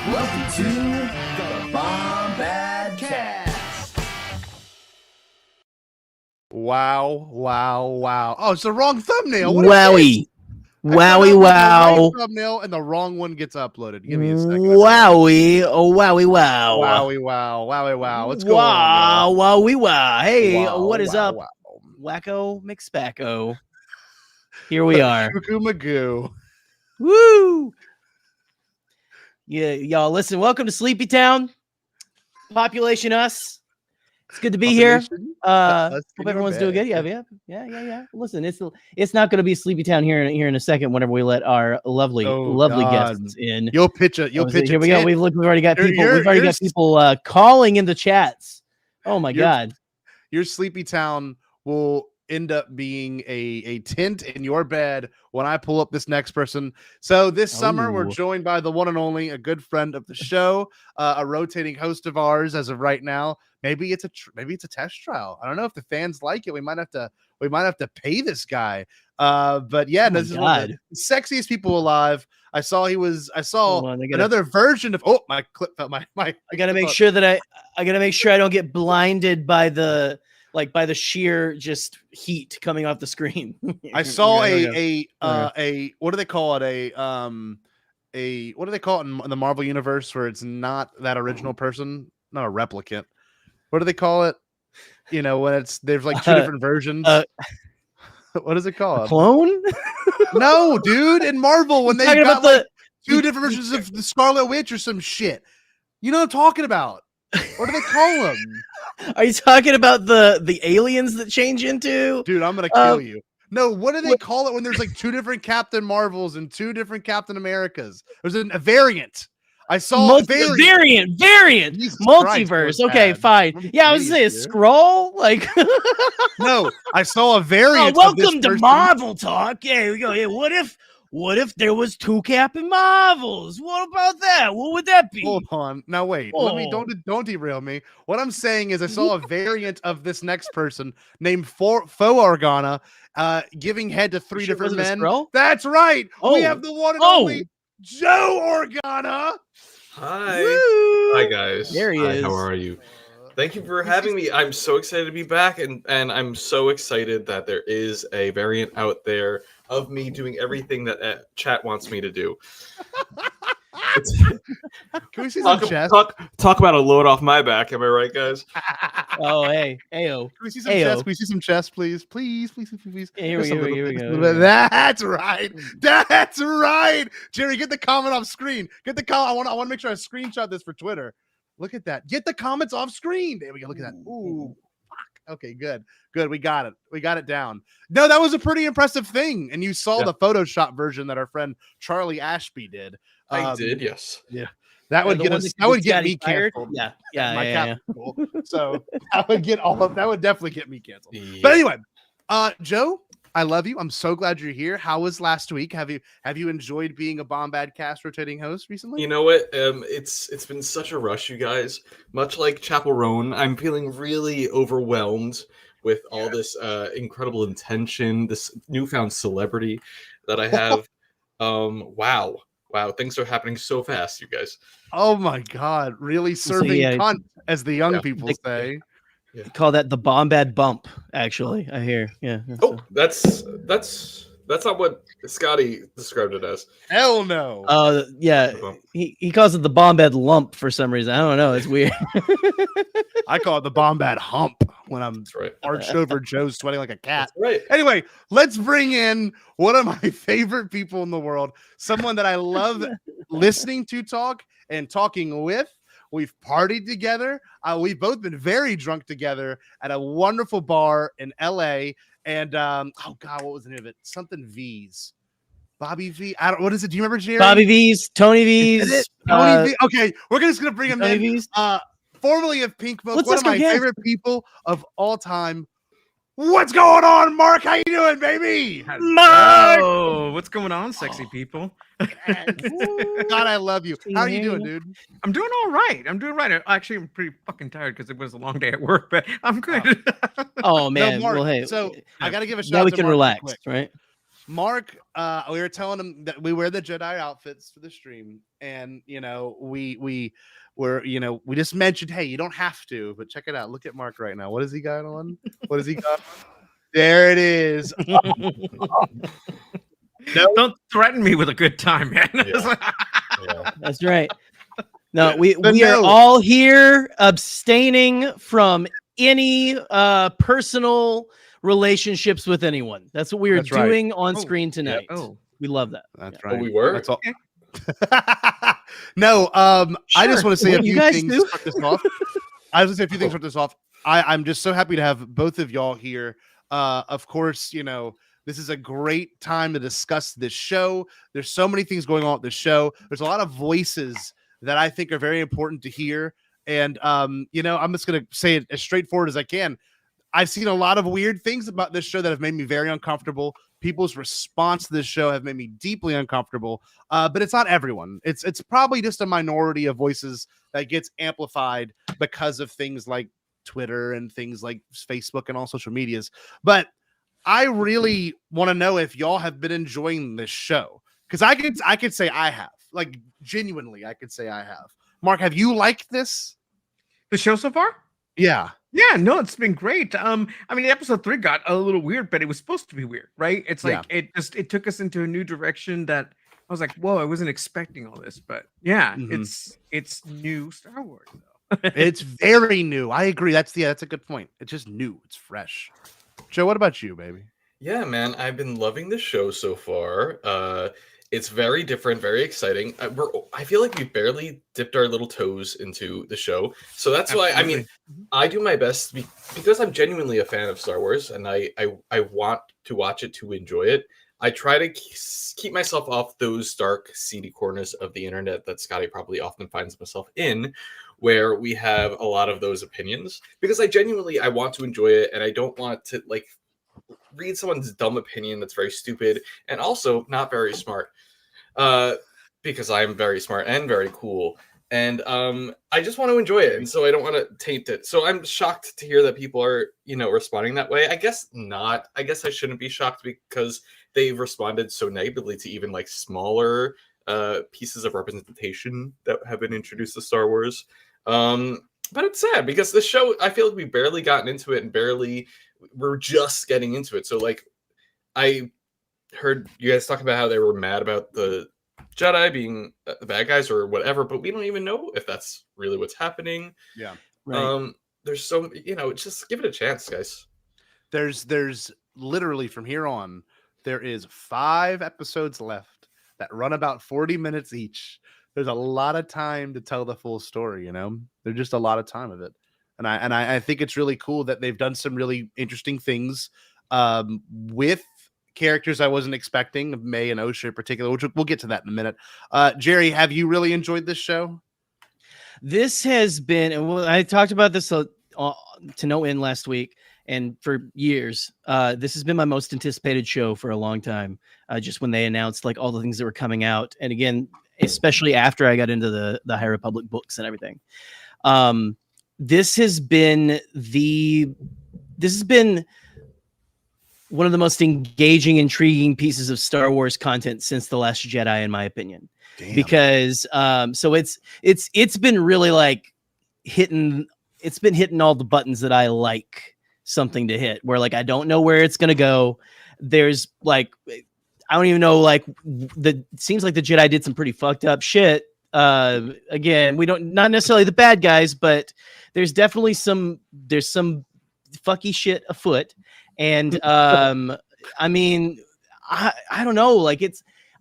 Welcome to the Bombadcast. Wow. Oh, it's the wrong thumbnail. Wowie. Wow. Thumbnail and the wrong one gets uploaded. Give me a second. Wowie. Oh, wowie, wow. Wow. What's going on? Wowie, wow. Hey, what is up? Wow. Wacko McSpacko. Here we are. Cuckoo Magoo. Woo. Yeah, y'all, listen, welcome to Sleepy Town. Population us. It's good to be here. Hope everyone's doing good. Yeah. Listen, it's not going to be Sleepy Town here in a second. Whenever we let our lovely guests in, You'll pitch it. Here we go. We've already got people. We've already got people calling in the chats. Oh my god! Your Sleepy Town will end up being a tent in your bed when I pull up this next person. So this summer we're joined by the one and only, a good friend of the show, a rotating host of ours as of right now. Maybe it's a test trial. I don't know if the fans like it. We might have to pay this guy. But yeah, this is one of the sexiest people alive. I saw another version of my clip fell. I gotta make sure that I gotta make sure I don't get blinded by the sheer just heat coming off the screen. I saw a what do they call it? What do they call it in the Marvel universe where it's not that original person, not a replicant. What do they call it? You know, when there's like two different versions. What is it called? A clone? No, dude. In Marvel, when they got two different versions of the Scarlet Witch or some shit. You know what I'm talking about? What do they call them? Are you talking about the aliens that change into? Dude, I'm gonna kill you. No, what do they call it when there's like two different Captain Marvels and two different Captain Americas? There's a variant. I saw variant. Multiverse. Okay, fine. Yeah, I was saying a scroll. Like, no, I saw a variant. Welcome to Marvel talk. Yeah, we go. Yeah, what if there was two Captain Marvels? What about that? What would that be? Hold on. Now wait. Let me don't derail me. What I'm saying is I saw a variant of this next person named Faux Organa giving head to three different men. That's right. We have the one and only Joe Organa. Hi. Woo! Hi guys. There he is. How are you? Thank you for having me. I'm so excited to be back, and I'm so excited that there is a variant out there of me doing everything that chat wants me to do. Can we see some chest? Talk about a load off my back. Am I right, guys? Oh, hey, ayo. Can we see some chest? Can we see some chest, please? Please. Yeah, here we go. That's right. Jerry, get the comment off screen. Get the comment. I want to make sure I screenshot this for Twitter. Look at that. Get the comments off screen. There we go. Look at that. Ooh, fuck. Okay, good. We got it down. No, that was a pretty impressive thing. And you saw the Photoshop version that our friend Charlie Ashby did. I did, yes. Yeah. That would get us. That would get me canceled. Yeah. So that would definitely get me canceled. Yeah. But anyway, Joe, I love you. I'm so glad you're here. How was last week? Have you enjoyed being a Bombadcast rotating host recently? You know what? It's been such a rush, you guys. Much like Chapel Roan, I'm feeling really overwhelmed with all this incredible intention, this newfound celebrity that I have. Wow, things are happening so fast, you guys. Oh my God, really serving cunt, as the young people say. Yeah. Call that the Bombad bump, actually. I hear. Yeah. That's not what Scotty described it as. Hell no. Yeah. He calls it the Bombad lump for some reason. I don't know. It's weird. I call it the Bombad hump when I'm arched over Joe sweating like a cat. That's right. Anyway, let's bring in one of my favorite people in the world, someone that I love listening to talk and talking with. We've partied together. We've both been very drunk together at a wonderful bar in LA. And oh God, what was the name of it? Something V's. Bobby V. What is it? Do you remember, Jerry? Bobby V's, Tony V's. Tony V. Okay, we're just gonna bring him Tony in. V's. Formerly of Pink Book, one of my favorite people of all time. What's going on, Mark? How you doing, baby? Mark! Oh, what's going on, sexy people? God, I love you. How are you doing, dude? I'm doing all right. I'm actually pretty fucking tired because it was a long day at work, but I'm good. Oh man. No, Mark, well, hey. So I got to give a shout. Now out we to can Mark relax, quick. right? Mark, we were telling him that we wear the Jedi outfits for the stream, and we just mentioned, hey, you don't have to, but check it out. Look at Mark right now. What has he got on? What has he got? There it is. No, don't threaten me with a good time, man. Yeah. That's right. No, we No. are all here abstaining from any personal relationships with anyone. That's what we are That's right. doing on screen tonight. Oh, We love that. That's Oh, right. we were? That's all. No, I just Sure. want to say What a you few guys things do. to start this off. I was going to say a few things to start this off. I'm just so happy to have both of y'all here. Of course, this is a great time to discuss this show. There's so many things going on with this show. There's a lot of voices that I think are very important to hear. And, I'm just going to say it as straightforward as I can. I've seen a lot of weird things about this show that have made me very uncomfortable. People's response to this show have made me deeply uncomfortable. But it's not everyone. It's probably just a minority of voices that gets amplified because of things like Twitter and things like Facebook and all social medias. But I really want to know if y'all have been enjoying this show, because I could say I have. Like, genuinely, I could say I have. Mark, have you liked this? the show so far? Yeah. Yeah, no, it's been great. Episode 3 got a little weird, but it was supposed to be weird, right? It's like it took us into a new direction that I was like, whoa, I wasn't expecting all this, but yeah, it's new Star Wars though. It's very new. I agree. That's a good point. It's just new. It's fresh. Joe, what about you, baby? Yeah, man, I've been loving the show so far. It's very different, very exciting. I feel like we barely dipped our little toes into the show, so that's why. I mean, I do my best because I'm genuinely a fan of Star Wars, and I want to watch it to enjoy it. I try to keep myself off those dark, seedy corners of the internet that Scotty probably often finds himself in, where we have a lot of those opinions. Because I want to enjoy it, and I don't want to read someone's dumb opinion that's very stupid and also not very smart, because I'm very smart and very cool, and I just want to enjoy it, and so I don't want to taint it. So I'm shocked to hear that people are responding that way. I guess not. I guess I shouldn't be shocked because they've responded so negatively to even smaller pieces of representation that have been introduced to Star Wars. But it's sad because the show, I feel like we barely gotten into it, and we're just getting into it. So I heard you guys talk about how they were mad about the Jedi being the bad guys or whatever, but we don't even know if that's really what's happening. Yeah. Right. There's so just give it a chance, guys. There's literally from here on, there is 5 episodes left that run about 40 minutes each. There's a lot of time to tell the full story, There's just a lot of time of it. And I think it's really cool that they've done some really interesting things with characters I wasn't expecting, May and Osha in particular, which we'll get to that in a minute. Jerry, have you really enjoyed this show? This has been, and I talked about this to no end last week, and for years, this has been my most anticipated show for a long time. Just when they announced all the things that were coming out, and again, especially after I got into the High Republic books and everything. This has been one of the most engaging, intriguing pieces of Star Wars content since The Last Jedi, in my opinion. Damn. Because so it's been really hitting all the buttons that I like something to hit, where I don't know where it's gonna go. There's I don't even know, it seems like the Jedi did some pretty fucked up shit. Again, we don't, not necessarily the bad guys, but there's definitely some fucky shit afoot. And I mean, I don't know,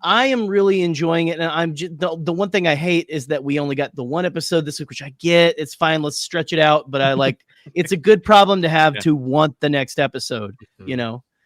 I am really enjoying it. And I'm just, the one thing I hate is that we only got the 1 episode this week, which I get. It's fine. Let's stretch it out. But it's a good problem to have to want the next episode,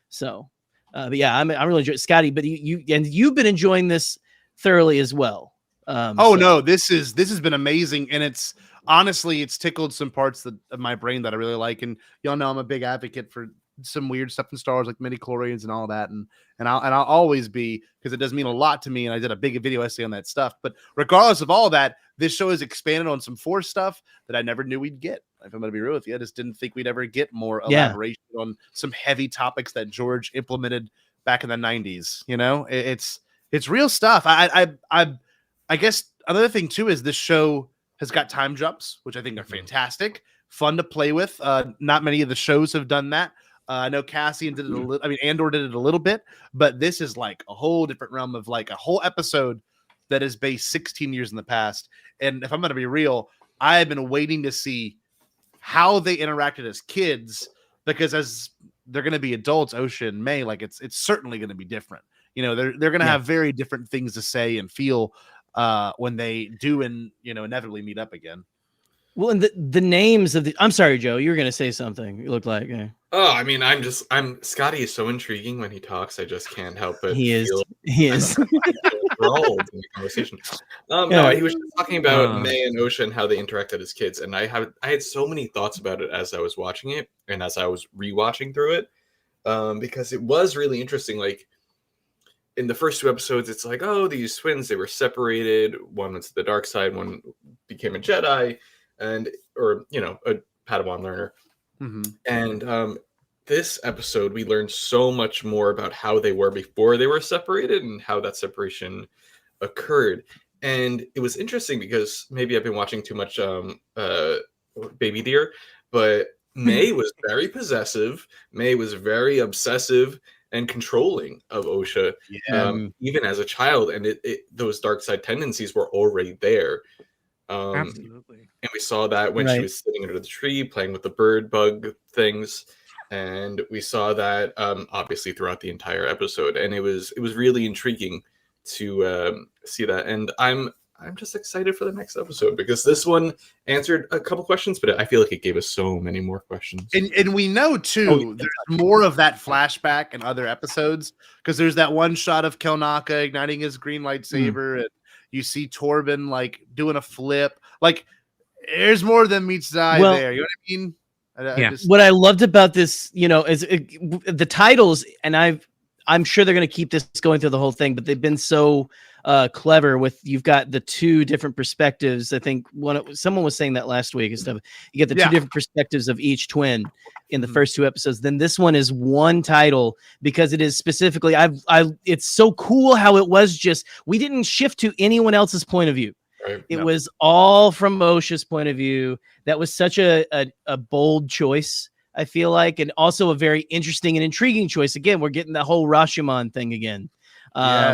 So, but yeah, I'm really enjoying Scotty, but you've been enjoying this thoroughly as well. No, this has been amazing. And it's honestly, it's tickled some parts of my brain that I really like. And y'all know I'm a big advocate for some weird stuff in Star Wars, like midichlorians and all that, and I'll always be, because it does mean a lot to me, and I did a big video essay on that stuff. But regardless of all that, this show has expanded on some Force stuff that I never knew we'd get. If I'm going to be real with you, I just didn't think we'd ever get more elaboration on some heavy topics that George implemented back in the 90s. You know, it's real stuff. I guess another thing too is this show has got time jumps, which I think are fantastic, fun to play with. Not many of the shows have done that. I know Cassian did it a little. I mean, Andor did it a little bit, but this is like a whole different realm of like a whole episode that is based 16 years in the past. And if I'm going to be real, I have been waiting to see how they interacted as kids, because as they're going to be adults, Osha and May, like it's certainly going to be different. You know, they're going to have very different things to say and feel when they do and inevitably meet up again. Well, and the names of the I'm sorry, Joe, you were going to say something. You look like Oh, I mean, Scotty is so intriguing when he talks. I just can't help but he is enthralled in the conversation. No, he was just talking about May and Osha and how they interacted as kids, and I had so many thoughts about it as I was watching it and as I was rewatching through it, because it was really interesting. Like in the first 2 episodes, it's like, oh, these twins, they were separated. One went to the dark side, one became a Jedi, or a Padawan learner. Mm-hmm. And this episode, we learned so much more about how they were before they were separated and how that separation occurred. And it was interesting because maybe I've been watching too much Baby Deer, but May was very possessive. May was very obsessive and controlling of Osha, even as a child. And those dark side tendencies were already there. Absolutely. And we saw that when she was sitting under the tree playing with the bird bug things, and we saw that obviously throughout the entire episode, and it was really intriguing to see that. And I'm just excited for the next episode because this one answered a couple questions, but I feel like it gave us so many more questions. And we know too, there's more of that flashback in other episodes, because there's that one shot of Kelnaka igniting his green lightsaber, and you see Torben like doing a flip. Like there's more than meets the eye there. You know what I mean? What I loved about this, is the titles, and I'm sure they're going to keep this going through the whole thing, but they've been so clever with, you've got the 2 different perspectives. I think someone was saying that last week and stuff. You get the 2 different perspectives of each twin in the first 2 episodes. Then this one is one title because it is specifically, it's so cool how it was just, we didn't shift to anyone else's point of view. Right. It was all from Osha's point of view. That was such a bold choice, I feel like, and also a very interesting and intriguing choice. Again, we're getting the whole Rashomon thing again,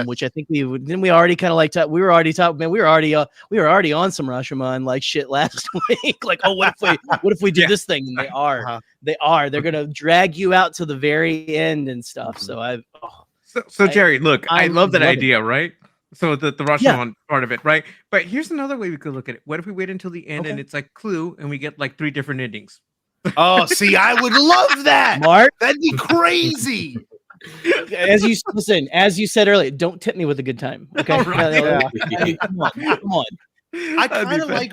which I think we already kind of like. We were already talking, man. We were already on some Rashomon like shit last week. Like, oh, what if we do this thing? And they're gonna drag you out to the very end and stuff. So So Jerry, look, I love that idea, right? So the Rashomon part of it, right? But here's another way we could look at it. What if we wait until the end and it's like Clue and we get like 3 different endings? Oh, see, I would love that. Mark, that'd be crazy. As you said earlier, don't tip me with a good time. Okay. Come on. I kind of like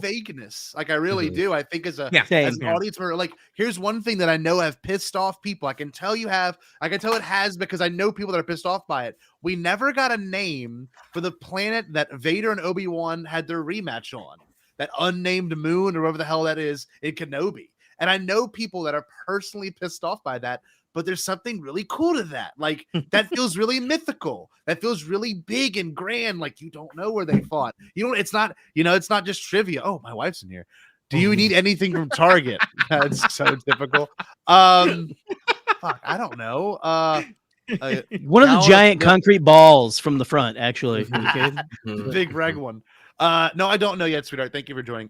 vagueness. Like I really do. I think as an audience member, like here's one thing that I know have pissed off people. I can tell it has, because I know people that are pissed off by it. We never got a name for the planet that Vader and Obi-Wan had their rematch on. That unnamed moon or whatever the hell that is in Kenobi. And I know people that are personally pissed off by that, but there's something really cool to that. Like that feels really mythical. That feels really big and grand. Like you don't know where they fought. It's not just trivia. Oh, my wife's in here. Do you need anything from Target? That's so typical. Fuck, I don't know. One of the giant concrete balls from the front, actually. Big reg one. No, I don't know yet, sweetheart. Thank you for joining.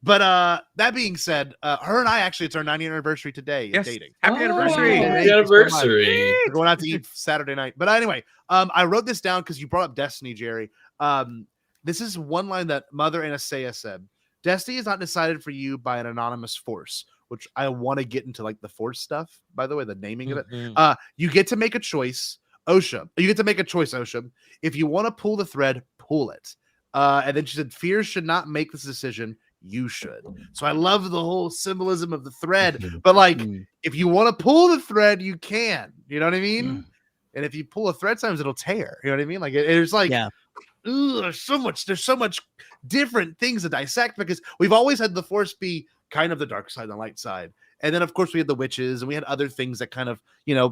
But that being said, her and I actually, it's our 90th anniversary today. Yes. Dating. Happy anniversary. Happy anniversary. We're going out to eat Saturday night. But anyway, I wrote this down because you brought up Destiny, Jerry. This is one line that Mother Anastasia said. Destiny is not decided for you by an anonymous force, which I want to get into like the force stuff, by the way, the naming of it. You get to make a choice, Osha. You get to make a choice, Osha. If you want to pull the thread, pull it. And then she said, fear should not make this decision. You should. So I love the whole symbolism of the thread. But like, if you want to pull the thread, you can. You know what I mean? And if you pull a thread, sometimes it'll tear. You know what I mean? Like it's like, there's so much different things to dissect, because we've always had the force be kind of the dark side and the light side. And then, of course, we had the witches, and we had other things that kind of,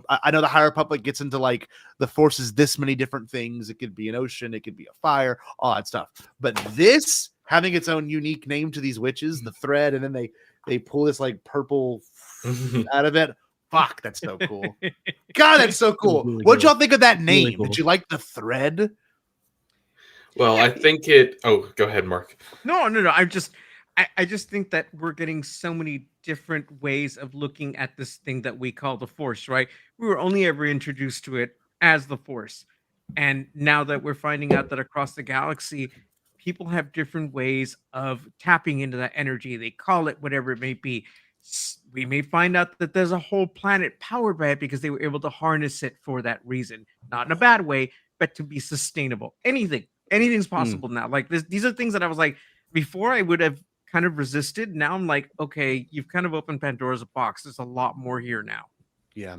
I know the High Republic gets into like the Force is this many different things. It could be an ocean, it could be a fire, all that stuff. But this having its own unique name to these witches, the thread, and then they pull this like purple out of it. Fuck, that's so cool. God, that's so cool. Really What'd cool. y'all think of that name? Really cool. Did you like the thread? Well, I think it. Oh, go ahead, Mark. No. I just think that we're getting so many different ways of looking at this thing that we call the Force, right? We were only ever introduced to it as the Force. And now that we're finding out that across the galaxy, people have different ways of tapping into that energy. They call it whatever it may be. We may find out that there's a whole planet powered by it because they were able to harness it for that reason. Not in a bad way, but to be sustainable. Anything's possible now. Like these are things that I was like, before I would have kind of resisted. Now I'm like, okay, you've kind of opened Pandora's box. There's a lot more here now. Yeah,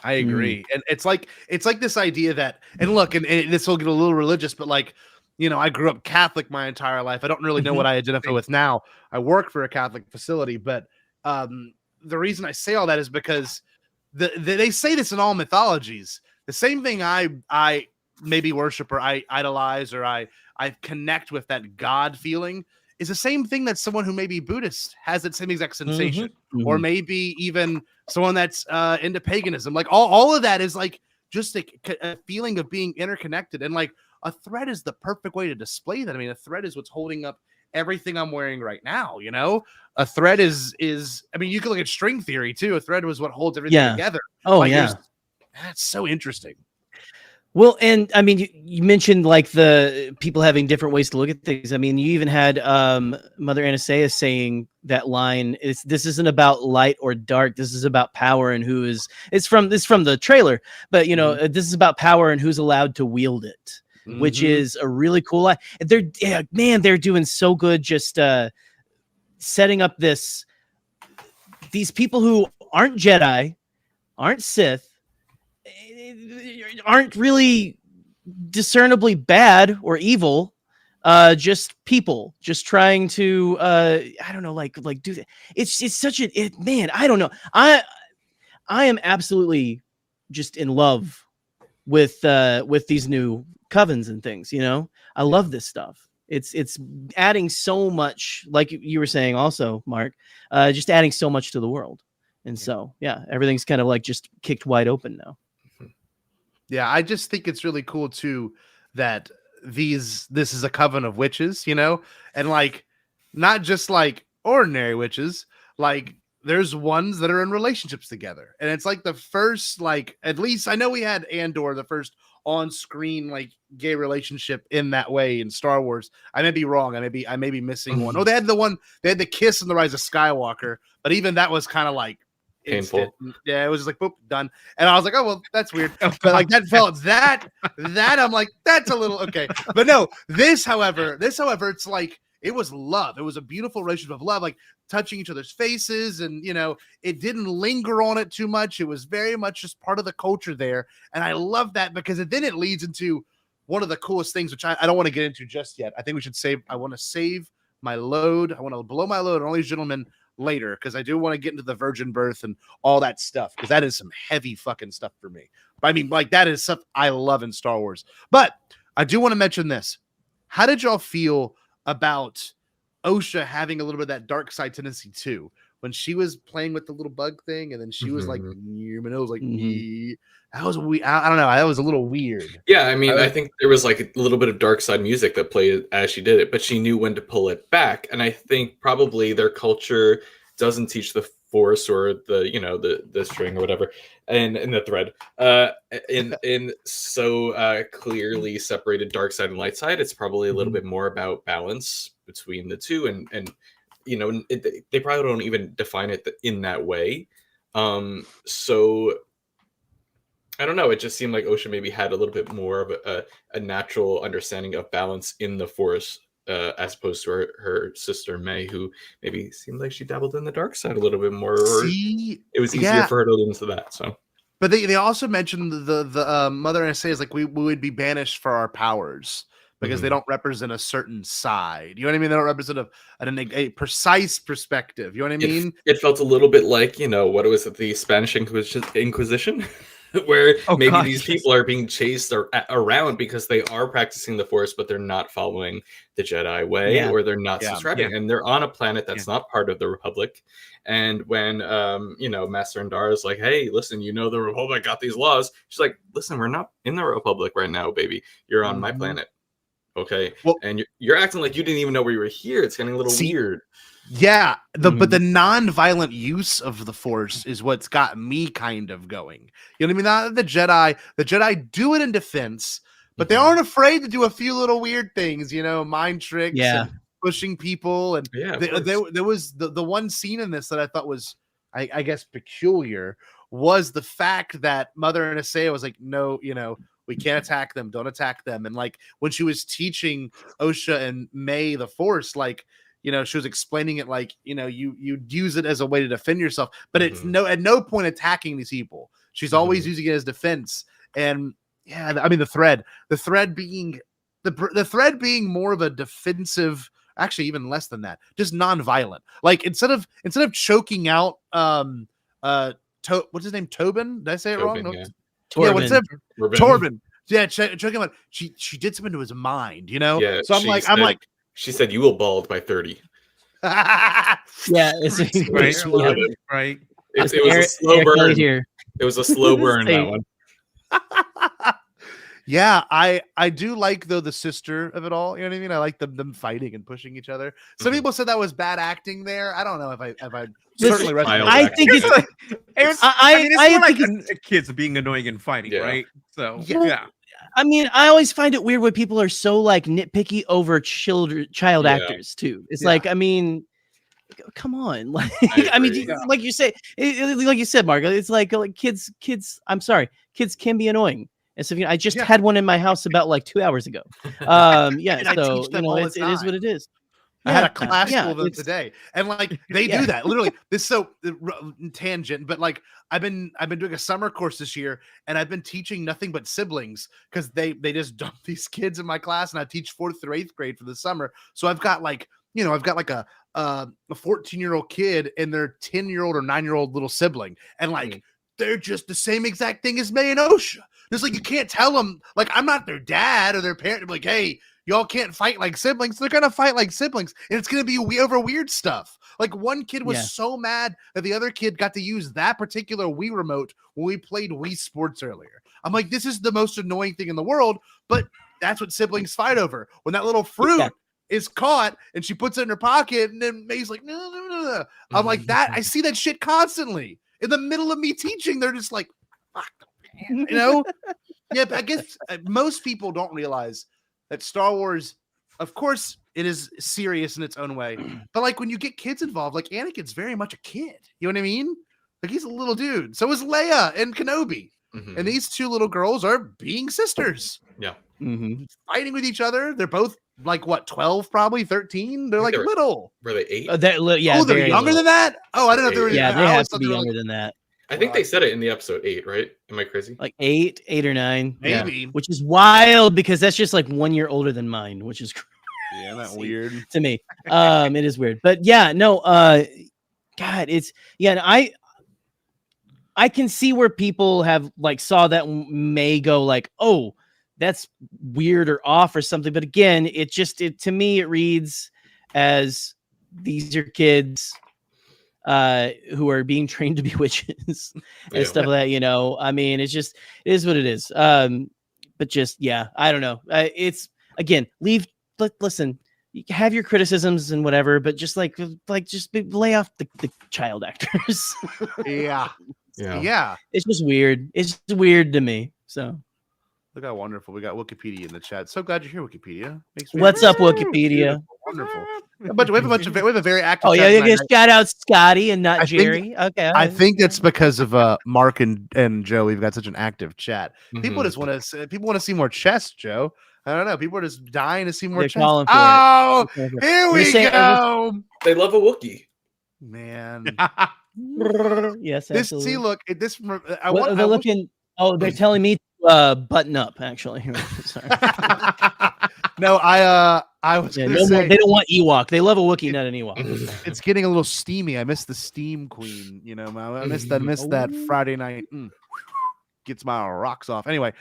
I agree. And it's like this idea that, and look, and this will get a little religious, but like, I grew up Catholic my entire life. I don't really know what I identify with now. I work for a Catholic facility, but the reason I say all that is because they say this in all mythologies. The same thing I maybe worship or I idolize or I connect with, that God feeling, is the same thing that someone who may be Buddhist has that same exact sensation, or maybe even someone that's into paganism. Like all of that is like just a feeling of being interconnected, and like a thread is the perfect way to display that. I mean, a thread is what's holding up everything I'm wearing right now. A thread is I mean, you can look at string theory too. A thread was what holds everything together. Oh, like, yeah. That's so interesting. Well, and I mean, you mentioned like the people having different ways to look at things. I mean, you even had Mother Anastasia saying that line, this isn't about light or dark. This is about power and who is, it's from the trailer, but this is about power and who's allowed to wield it, which is a really cool line. They're doing so good just setting up these people who aren't Jedi, aren't Sith, aren't really discernibly bad or evil, just people just trying to I don't know, like do that. It's such man, I don't know. I am absolutely just in love with these new covens and things. I love this stuff. It's adding so much, like you were saying also, Mark, just adding so much to the world. And so everything's kind of like just kicked wide open now. Yeah, I just think it's really cool too that this is a coven of witches, and like not just like ordinary witches, like there's ones that are in relationships together. And it's like the first, like, at least I know we had Andor, the first on-screen like gay relationship in that way in Star Wars. I may be wrong. I may be missing one. Oh, they had the kiss in The Rise of Skywalker, but even that was kind of like painful. Yeah, it was just like boop, done. And I was like, oh well, that's weird. But like that felt that I'm like, that's a little okay. But no, this however, it's like it was love. It was a beautiful relationship of love, like touching each other's faces, and it didn't linger on it too much. It was very much just part of the culture there. And I love that because then it leads into one of the coolest things, which I don't want to get into just yet. I think we should save. I want to save my load. I want to blow my load on all these gentlemen later, because I do want to get into the virgin birth and all that stuff, because that is some heavy fucking stuff for me. But I mean, like, that is stuff I love in Star Wars. But I do want to mention this. How did y'all feel about Osha having a little bit of that dark side tendency too, when she was playing with the little bug thing, and then she was like, and it was like, that was weird. I don't know, that was a little weird. Yeah, I mean, I think there was like a little bit of dark side music that played as she did it, but she knew when to pull it back. And I think probably their culture doesn't teach the Force or the string or whatever, and the thread in so clearly separated dark side and light side. It's probably a little bit more about balance between the two, and they probably don't even define it in that way. So I don't know. It just seemed like Osha maybe had a little bit more of a natural understanding of balance in the Force, as opposed to her sister May, who maybe seemed like she dabbled in the dark side a little bit more. It was easier for her to lean into that. So, but they also mentioned the Mother Anastasia is like we would be banished for our powers, because they don't represent a certain side. You know what I mean? They don't represent a precise perspective. You know what I mean? It felt a little bit like, what was it, the Spanish Inquisition? Where maybe these people are being chased around because they are practicing the Force, but they're not following the Jedi way, or they're not subscribing, and they're on a planet that's not part of the Republic. And when Master Indara is like, "Hey, listen, the Republic got these laws," she's like, "Listen, we're not in the Republic right now, baby. You're on my planet, okay? Well, and you're acting like you didn't even know we were here. It's getting a little weird." Yeah, but the non-violent use of the Force is what's got me kind of going. You know what I mean? Not the Jedi do it in defense, but they aren't afraid to do a few little weird things, mind tricks and pushing people. And there was the one scene in this that I thought was, I guess, peculiar, was the fact that Mother Anastasia was like, no, we can't attack them. Don't attack them. And like when she was teaching Osha and May the Force, like, she was explaining it like, you'd use it as a way to defend yourself, but it's at no point attacking these people. She's always using it as defense. And I mean, the thread being the thread being more of a defensive, actually even less than that, just non-violent. Like instead of choking out, what's his name? Tobin? Did I say it wrong? No. Yeah. Torben. Yeah, choking out. She did something to his mind, Yeah, so I'm like. She said, "You will bald by 30." Yeah, it's right. It was a slow burn. Here. It was a slow burn, that one. Yeah, I do like, though, the sister of it all. You know what I mean? I like them fighting and pushing each other. Some people said that was bad acting there. I don't know if I certainly. I think it's like I think kids being annoying and fighting, right? So yeah. I mean, I always find it weird when people are so like nitpicky over child actors too. It's like, I mean, come on, like, I mean, like you say, like you said, Mark, it's like kids. I'm sorry, kids can be annoying. And so I just had one in my house about like 2 hours ago. So it is what it is. I had a class full of them today, and like they do that literally. This so tangent, but like I've been doing a summer course this year, and I've been teaching nothing but siblings because they just dump these kids in my class, and I teach 4th through 8th grade for the summer. So I've got like a 14-year-old kid and their 10-year-old or 9-year-old little sibling, and like they're just the same exact thing as May and Osha. It's like you can't tell them, like, I'm not their dad or their parent. I'm like, hey, y'all can't fight like siblings. They're gonna fight like siblings, and it's gonna be over weird stuff. Like one kid was so mad that the other kid got to use that particular Wii remote when we played Wii Sports earlier. I'm like, this is the most annoying thing in the world, but that's what siblings fight over. When that little fruit is caught and she puts it in her pocket, and then May's like, no. I'm like, that I see that shit constantly in the middle of me teaching. They're just like, fuck, man. Yeah, but I guess most people don't realize that Star Wars, of course, it is serious in its own way. But like when you get kids involved, like Anakin's very much a kid. You know what I mean? Like he's a little dude. So is Leia and Kenobi. And these two little girls are being sisters. Yeah. Fighting with each other. They're both like what, 12, probably 13? They're like little. Were they 8? They're younger than that? Oh, I don't know if they were. Yeah, they have to be younger than that. I think they said it in the episode 8, right? Am I crazy? Like 8 or 9, maybe. Which is wild because that's just like 1 year older than mine, which is crazy. Yeah, that's weird to me. It is weird, but yeah, no. God, it's and I can see where people have like saw that may go like, oh, that's weird or off or something. But again, to me it reads as these are kids who are being trained to be witches and stuff like that, I mean, it is what it is. But just, I don't know. It's again, listen, you have your criticisms and whatever, but just lay off the child actors. Yeah. It's just weird. It's just weird to me. So look how wonderful we got Wikipedia in the chat. So glad you're here, Wikipedia. What's up, Wikipedia? Wonderful. We have a very active. Oh yeah, you guys shout out Scotty and not Jerry. Okay, I think it's because of Mark and Joe. We've got such an active chat. People just want to see more chess, Joe. I don't know. People are just dying to see more chess. Oh, here we go. They love a Wookiee, man. Yes, this. See, look, this. They're looking. Oh, they're telling me to button up. Actually, sorry. No, I was Yeah, gonna no more, say they don't want Ewok. They love a Wookiee, not an Ewok. it's getting a little steamy. I miss the steam queen. You know, I miss that Friday night. Gets my rocks off. Anyway,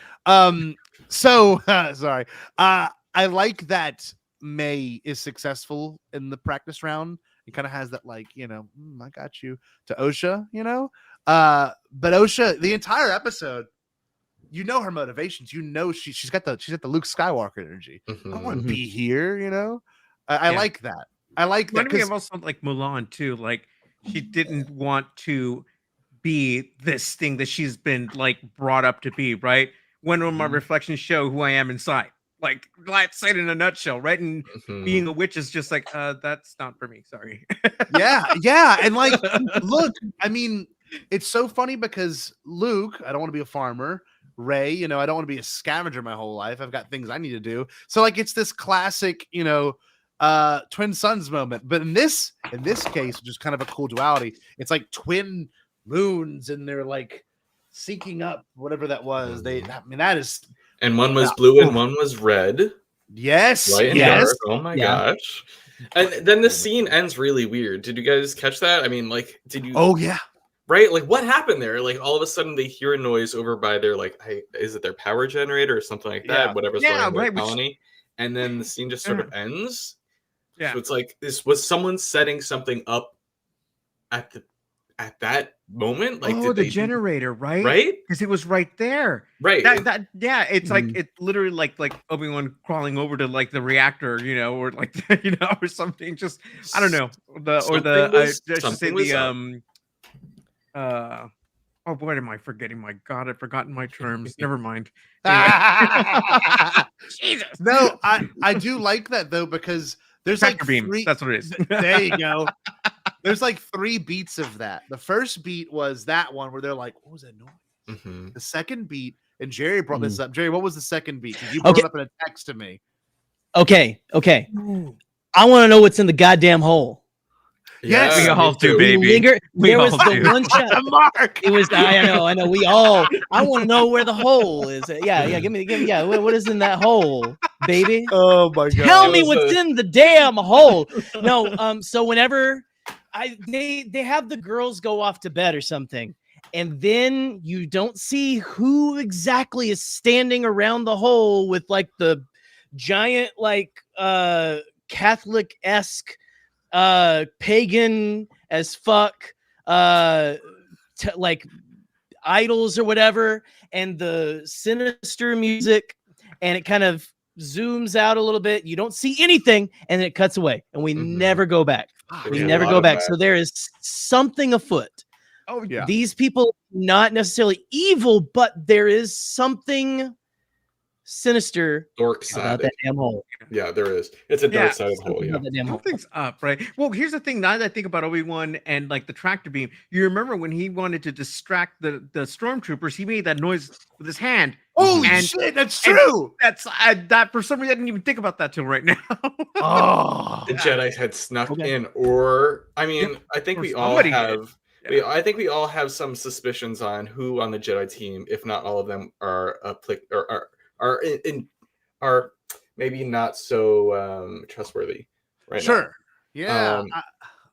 so sorry. I like that May is successful in the practice round. It kind of has that like, you know, I got you to Osha, you know. But Osha, the entire episode, you know her motivations. You know she's got the Luke Skywalker energy. I don't want to be here, you know. I like that. I like that. Reminded me of also like Mulan too. Like she didn't want to be this thing that she's been like brought up to be, right? When will my reflections show who I am inside? Like let's say it in a nutshell, right? And being a witch is just like, that's not for me. Sorry. yeah. And like, look, I mean, it's so funny because Luke, I don't want to be a farmer. Ray, you know, I don't want to be a scavenger my whole life. I've got things I need to do. So like it's this classic, you know, twin sons moment. But in this case, which is kind of a cool duality, it's like twin moons and they're like syncing up whatever that was. That is, and one was blue and one was red. Yes, light and yes. dark. Oh my gosh. And then the scene ends really weird. Did you guys catch that? I mean, like, did you? Oh yeah. Right? Like, what happened there? Like, all of a sudden they hear a noise over by their, like, is it their power generator or something like that? Yeah. Whatever's going on in the colony. And then the scene just sort of ends. Yeah. So it's like, was someone setting something up at that moment? Like, the generator, right? Right? Because it was right there. Right. It's like it's literally like Obi-Wan crawling over to like the reactor, you know, or like you know, or something. Just I don't know. Oh boy, am I forgetting? My God, I've forgotten my terms. Never mind. Jesus. No, I do like that though, because there's Tractor like beam. three. That's what it is. There you go. There's like 3 beats of that. The first beat was that one where they're like, what was that noise? The second beat, and Jerry brought this up. Jerry, what was the second beat? You brought it up in a text to me. Okay. I want to know what's in the goddamn hole. Yes, we all do, baby. There was the one shot. Mark. It was. I know. We all. I want to know where the hole is. Yeah. Give me. Yeah. What is in that hole, baby? Oh my God. Tell me what's in the damn hole. No. So whenever they have the girls go off to bed or something, and then you don't see who exactly is standing around the hole with like the giant like Catholic-esque pagan as fuck like idols or whatever, and the sinister music, and it kind of zooms out a little bit. You don't see anything, and then it cuts away, and we never go back. We never go back. So there is something afoot. Oh yeah. These people not necessarily evil, but there is something sinister about that damn hole. Yeah, there is. It's a dark side of the hole. Yeah, something's up, right? Well, here's the thing. Now that I think about Obi-Wan and like the tractor beam, you remember when he wanted to distract the stormtroopers, he made that noise with his hand. Holy shit, that's true. That's that for some reason I didn't even think about that till right now. The Jedi had snuck in, or I mean, I think we all have. I think we all have some suspicions on who on the Jedi team, if not all of them, are are maybe not so trustworthy right now. Yeah.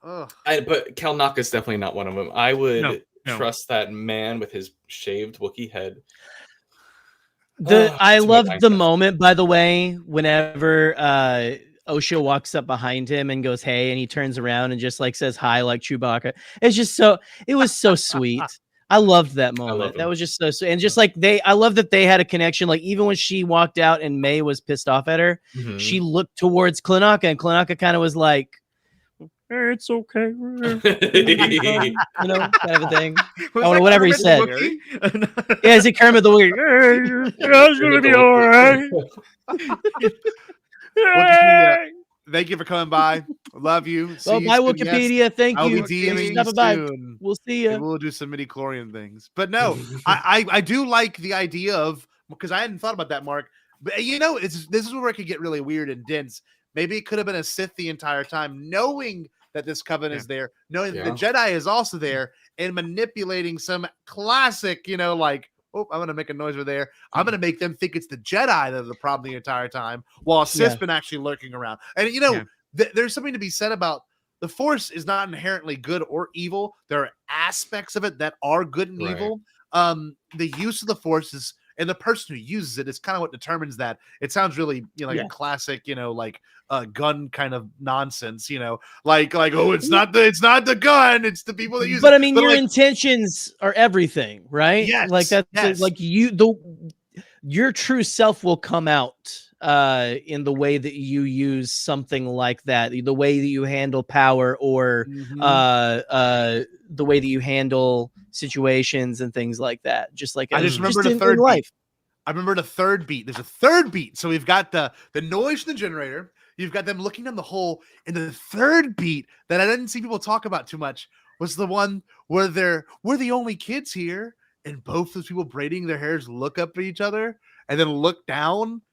But Cal Naka is definitely not one of them. I would trust that man with his shaved Wookiee head. I loved the moment, by the way, whenever Osha walks up behind him and goes, "Hey," and he turns around and just like says hi like Chewbacca. It's just it was so sweet. I loved that moment. That was just so sweet. And just like I love that they had a connection. Like even when she walked out and May was pissed off at her, she looked towards Klanaka, and Klanaka kind of was like, "It's okay." You know, kind of a thing. Or whatever he said. Yeah, is it Kermit the Weird? It's gonna be all right. Thank you for coming by. Love you. Well, my Wikipedia. Thank you. I'll be DMing you soon. We'll see you. We'll do some midi-chlorian things. But no, I do like the idea of, because I hadn't thought about that, Mark. But you know, this is where it could get really weird and dense. Maybe it could have been a Sith the entire time, knowing that this coven is there, knowing that the Jedi is also there, and manipulating some classic, you know, like oh, I'm gonna make a noise over there. I'm gonna make them think it's the Jedi that are the problem the entire time, while Sith's been actually lurking around. And there's something to be said about the Force is not inherently good or evil. There are aspects of it that are good and evil. The use of the Force is, and the person who uses it is kind of what determines that. It sounds really, like a classic, like gun kind of nonsense, like oh, it's not the gun, it's the people that use it. But I mean, your intentions are everything, right? Yes, like that's like your true self will come out in the way that you use something like that, the way that you handle power, or the way that you handle situations and things like that. Just like I just remember the third life. I remember the third beat. There's a third beat. So we've got the noise from the generator. You've got them looking down the hole. And the third beat that I didn't see people talk about too much was the one where we're the only kids here. And both those people braiding their hairs look up at each other and then look down.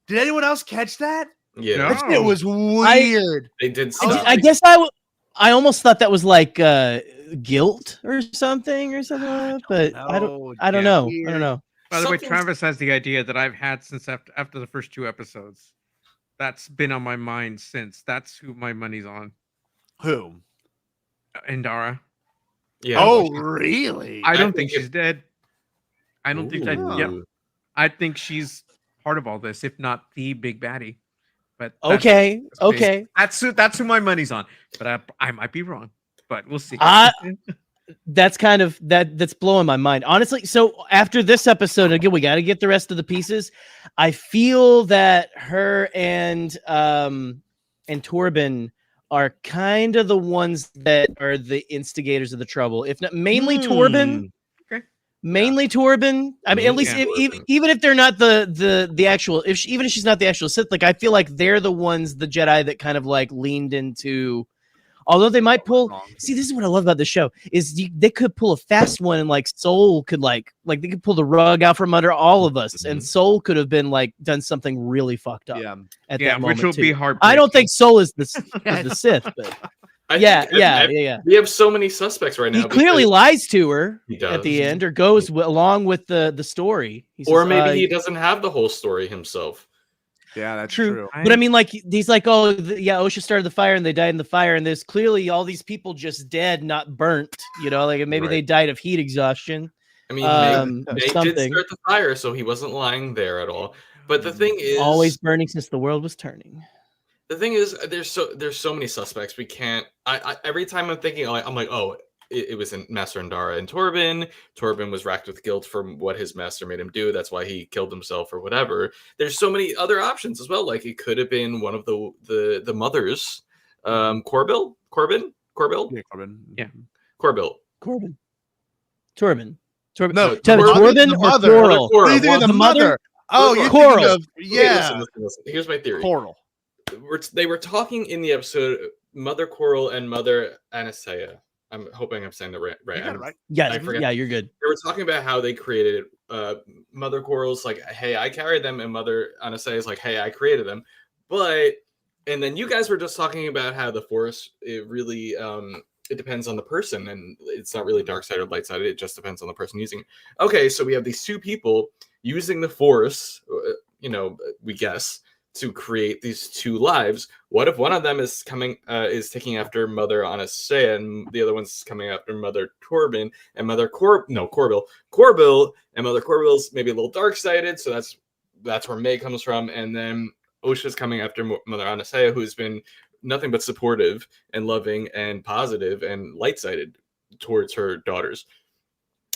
Did anyone else catch that? Yeah. It was weird. They did. I guess I almost thought that was like guilt or something like that, but I don't know. Weird. I don't know. By the way, Travis has the idea that I've had since after the first 2 episodes. That's been on my mind since. That's who my money's on. Who? Indara. Yeah. Oh, really? I don't think she's dead. I don't think that. Yep. I think she's part of all this, if not the big baddie. But okay. That's who my money's on. But I might be wrong. But we'll see. That's kind of that's blowing my mind, honestly. So after this episode, again, we got to get the rest of the pieces. I feel that her and Torben are kind of the ones that are the instigators of the trouble, if not mainly Torben. Okay. Mainly Torben. I mean, at least even if they're not the actual, even if she's not the actual Sith, like I feel like they're the ones, the Jedi that kind of like leaned into. Although they might pull, see, this is what I love about the show is they could pull a fast one, and like Soul could like they could pull the rug out from under all of us, and Soul could have been like done something really fucked up. At that moment, which will be hard. I don't think Soul is the Sith, but we have so many suspects right now. He clearly lies to her at the end, or goes along with the story. Or maybe he doesn't have the whole story himself. Yeah, that's true. But I mean, like, he's like, oh, OSHA started the fire and they died in the fire. And there's clearly all these people just dead, not burnt, like maybe they died of heat exhaustion. I mean, they did start the fire, so he wasn't lying there at all. But the thing is, always burning since the world was turning. The thing is, there's so many suspects. We can't, I every time I'm thinking, I'm like, oh, it was in Master Indara and Torben. Torben was racked with guilt from what his master made him do. That's why he killed himself or whatever. There's so many other options as well. Like it could have been one of the mothers, Corbin. Yeah, Corbin. Yeah, Torben. No, Torben or Coral? The mother. Oh, you're Coral. Of, listen. Here's my theory. Coral. They were talking in the episode, Mother Coral and Mother Anastasia. I'm hoping I'm saying that right. Right. Yeah, you're good. They were talking about how they created it. Mother Coral's like, hey, I carried them, and Mother Anastasia's like, hey, I created them. And then you guys were just talking about how the Force, it really, it depends on the person, and it's not really dark side or light side. It just depends on the person using it. Okay, so we have these 2 people using the Force, we guess, to create these 2 lives. What if one of them is taking after Mother Anastasia, and the other one's coming after Mother Torben, and Mother Corbil, and Mother Corbill's maybe a little dark-sided, so that's where May comes from, and then OSHA's coming after Mother Anastasia, who's been nothing but supportive and loving and positive and light-sided towards her daughters.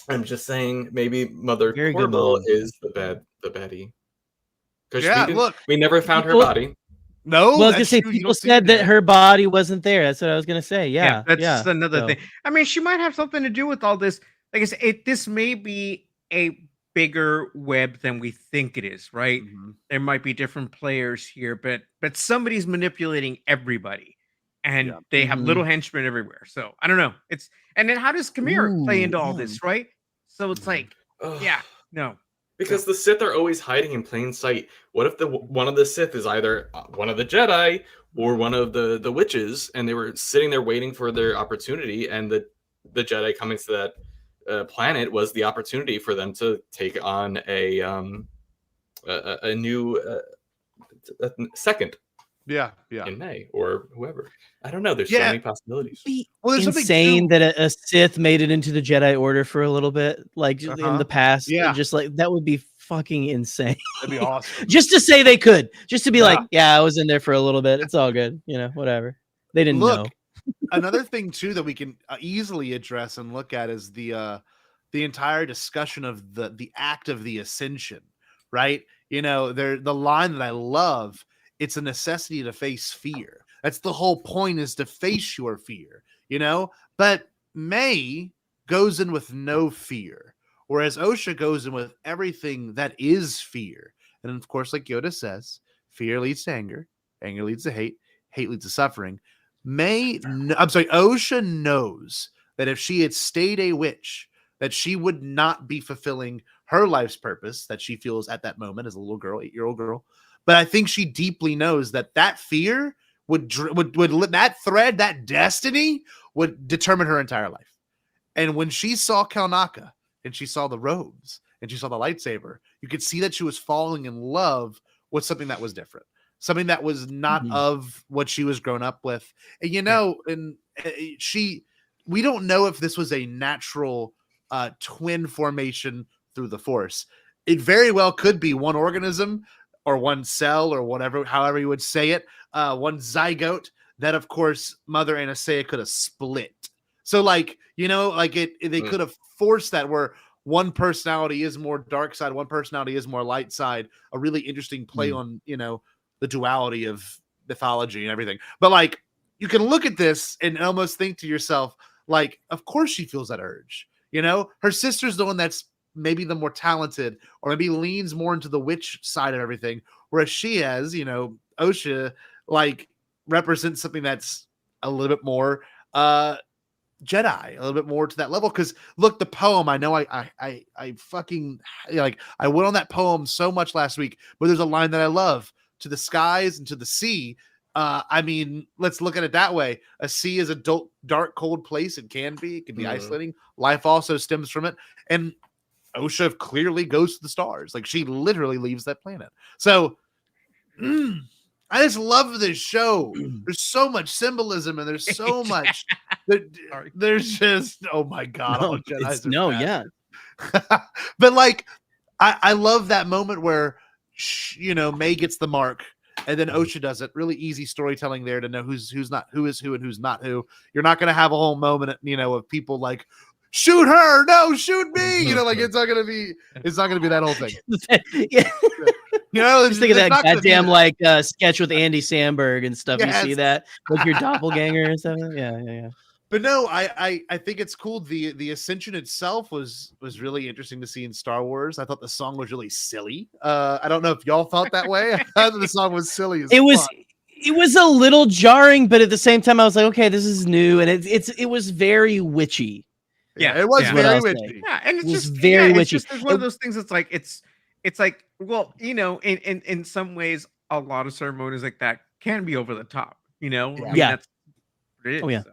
I'm just saying maybe Mother Corbil is the baddie. Because we never found her body. No, well, I was gonna say people said that her body wasn't there. That's what I was gonna say. Yeah, that's another thing. I mean, she might have something to do with all this. Like I said, this may be a bigger web than we think it is. Right? Mm-hmm. There might be different players here, but somebody's manipulating everybody, and they have little henchmen everywhere. So I don't know. And then how does Kamir play into all this? Right? So it's like, no. Because the Sith are always hiding in plain sight. What if one of the Sith is either one of the Jedi or one of the witches, and they were sitting there waiting for their opportunity, and the Jedi coming to planet was the opportunity for them to take on a new second in May or whoever. I don't know. There's so many possibilities. Well, there's insane that a Sith made it into the Jedi Order for a little bit, like in the past. Yeah, and just like that would be fucking insane. That'd be awesome. Just to say they could, just to be like, yeah, I was in there for a little bit. It's all good, whatever. They didn't know. Another thing too that we can easily address and look at is the entire discussion of the act of the ascension, right? The line that I love. It's a necessity to face fear. That's the whole point, is to face your fear, But May goes in with no fear, whereas Osha goes in with everything that is fear. And of course, like Yoda says, fear leads to anger, anger leads to hate, hate leads to suffering. Osha knows that if she had stayed a witch, that she would not be fulfilling her life's purpose that she feels at that moment as a little girl, 8-year-old girl. But I think she deeply knows that fear would that thread, that destiny would determine her entire life. And when she saw Kalnaka and she saw the robes and she saw the lightsaber, you could see that she was falling in love with something that was different, something that was not of what she was grown up with. And we don't know if this was a natural twin formation through the Force. It very well could be one organism or one cell or whatever, however you would say it, one zygote that, of course, Mother Anastasia could have split. So, they could have forced that where one personality is more dark side, one personality is more light side. A really interesting play on, the duality of mythology and everything. But you can look at this and almost think to yourself, of course she feels that urge. Her sister's the one that's maybe the more talented, or maybe leans more into the witch side of everything, whereas she has, Osha, represents something that's a little bit more Jedi, a little bit more to that level. Because look, the poem, I know I fucking I went on that poem so much last week, but there's a line that I love: to the skies and to the sea. Let's look at it that way. A sea is a dark, cold place. It can be isolating. Life also stems from it. And Osha clearly goes to the stars. She literally leaves that planet. So I just love this show. There's so much symbolism and there's so much. There's just, oh my God. But I love that moment where, May gets the mark. And then Osha does it. Really easy storytelling there to know who is who and who's not who. You're not going to have a whole moment, of people shoot her, no, shoot me. It's not gonna be that whole thing. Just think of that goddamn sketch with Andy Samberg and stuff. Yes. You see that with your doppelganger and stuff. Yeah. But no, I think it's cool. The Ascension itself was really interesting to see in Star Wars. I thought the song was really silly. I don't know if y'all felt that way. I thought the song was silly as fuck. It was a little jarring, but at the same time, I was like, okay, this is new, and it was very witchy. Yeah, it was very witchy. Yeah, and it's just very witchy. It's one of those things that's it's well, in some ways, a lot of ceremonies like that can be over the top. That's what it is. Oh yeah. So,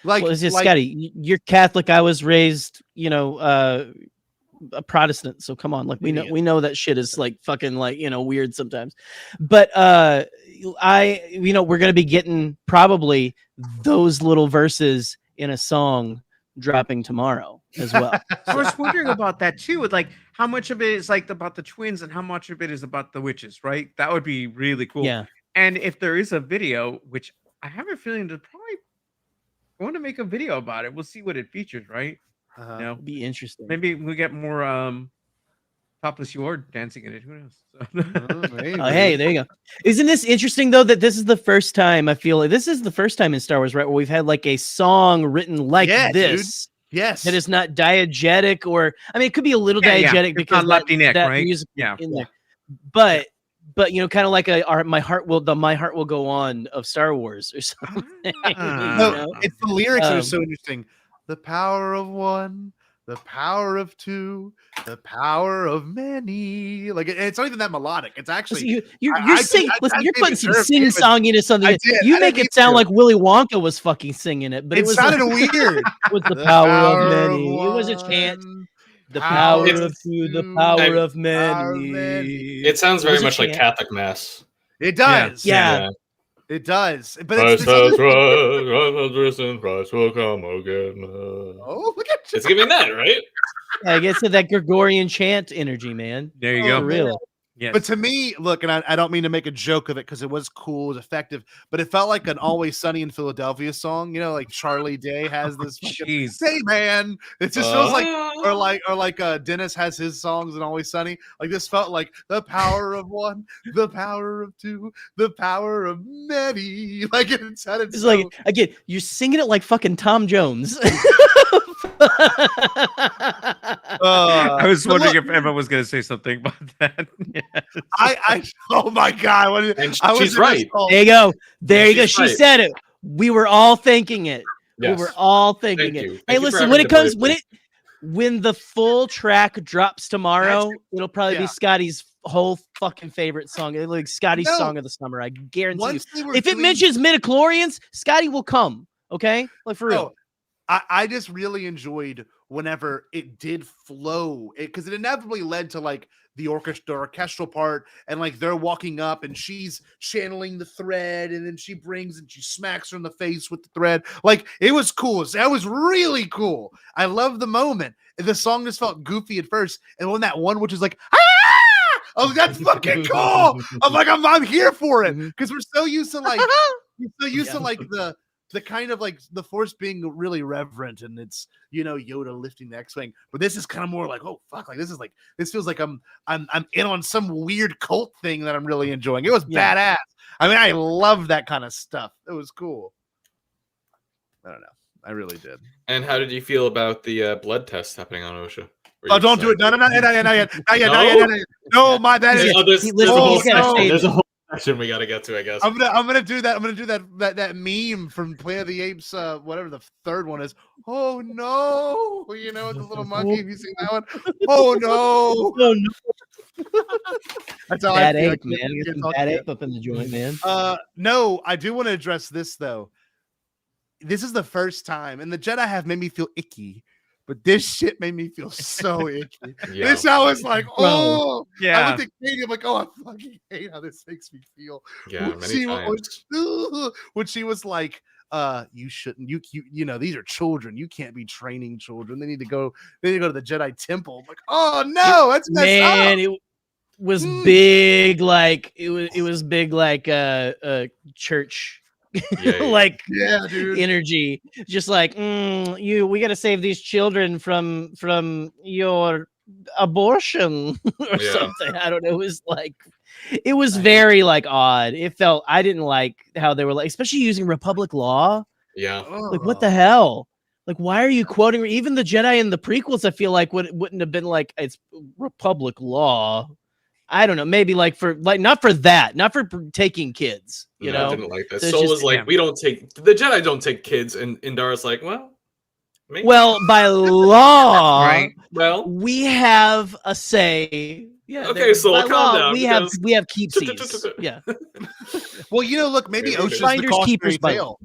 Well, it's just Scotty. You're Catholic. I was raised, a Protestant. So come on, we know that shit is fucking weird sometimes. But we're gonna be getting probably those little verses in a song dropping tomorrow as well. I was wondering about that too, with how much of it is about the twins and how much of it is about the witches, right? That would be really cool. Yeah. And if there is a video, which I have a feeling they're probably going to make a video about it, we'll see what it features, right? It'd be interesting. Maybe we get more topless Yor dancing in it. Who knows? Oh, hey, there you go. Isn't this interesting though, that this is the first time, I feel this is the first time in Star Wars, right, where we've had a song written this. Dude. Yes. That is not diegetic, or it could be a little diegetic because that right? music in there. But kind of like my heart will go on of Star Wars or something. No, it's the lyrics that are so interesting. The power of one, the power of two, the power of many. Like it's not even that melodic. It's actually you're singing. Listen, you're putting some sing song into something. I did. You make it sound like Willy Wonka was fucking singing it, but it was sounded weird. It was the power of many. It was a chant. The power of two, the power of many. It sounds very much like Catholic Mass. It does. Yeah. It does. But Christ has risen, Christ will come again. Oh, look at you. It's giving that, right? I guess that Gregorian chant energy, man. There you go. For real. Yes. But to me, look, and I don't mean to make a joke of it because it was cool, it was effective, but it felt like an Always Sunny in Philadelphia song. You know, like Charlie Day has this fucking, "Hey man," it just feels like, or like Dennis has his songs in Always Sunny. Like this felt like the power of one, the power of two, the power of many. Like it sounded. It's like again, you're singing it like fucking Tom Jones. I was wondering if Emma was going to say something about that. Yes. I oh my god! She's right. There you go. There you go. She's She right. said it. We were all thinking it. Yes. We were all thinking Thank it. you. Hey, Thank you for listen. When having it comes, the when the full track drops tomorrow, it'll probably be Yeah. Scotty's whole fucking favorite song. It's like Scotty's song of the summer. I guarantee you. If it mentions midichlorians, Scotty will come. Okay, like for real. I just really enjoyed whenever it did flow because it inevitably led to like the orchestral part and like they're walking up and she's channeling the thread and then she brings and she smacks her in the face with the thread. Like it was cool. That was really cool. I love the moment. The song just felt goofy at first, and when that one which is like oh, that's fucking cool. I'm like I'm here for it because we're so used to like the kind of like the Force being really reverent and it's Yoda lifting the X-wing, but this is kind of more like, oh fuck, like this feels like I'm in on some weird cult thing that I'm really enjoying. It was badass. I mean, I love that kind of stuff. It was cool. I don't know. I really did. And how did you feel about the blood test happening on OSHA? Oh, don't do it. No, not yet. No, my bad. There's a whole section we got to get to, I guess. I'm gonna do that. I'm gonna do that meme from Planet of the Apes, whatever the third one is. Oh no, with the little monkey. Have you seen that one? Oh no. Oh no. That's how bad I feel. ape, man. Get some bad ape up in the joint, man. No, I do want to address this though. This is the first time, and the Jedi have made me feel icky. But this shit made me feel so icky. Yeah. This I was like, oh yeah. I looked at Katie, I'm like, oh, I fucking hate how this makes me feel. Yeah, many times. When she was like, you shouldn't, these are children. You can't be training children. They need to go to the Jedi temple. I'm like, oh no, that's messed up. It was big, like it was big like church. Like dude. Energy, just like we got to save these children from your abortion or something. I don't know. It was very like odd. It felt, I didn't like how they were like, especially using Republic law. Yeah. Like what the hell? Like why are you quoting even the Jedi in the prequels? I feel like wouldn't have been like it's Republic law. I don't know, maybe like not for taking kids, you know. I didn't like that. So Soul was like, we don't take the Jedi don't take kids, and Indara's like, well, maybe. Well, by law, right? Well, we have a say. Yeah. Okay, so calm down. We have keepsies. Yeah. Well, look, maybe OSHA's Finders, the cautionary keepers, tale.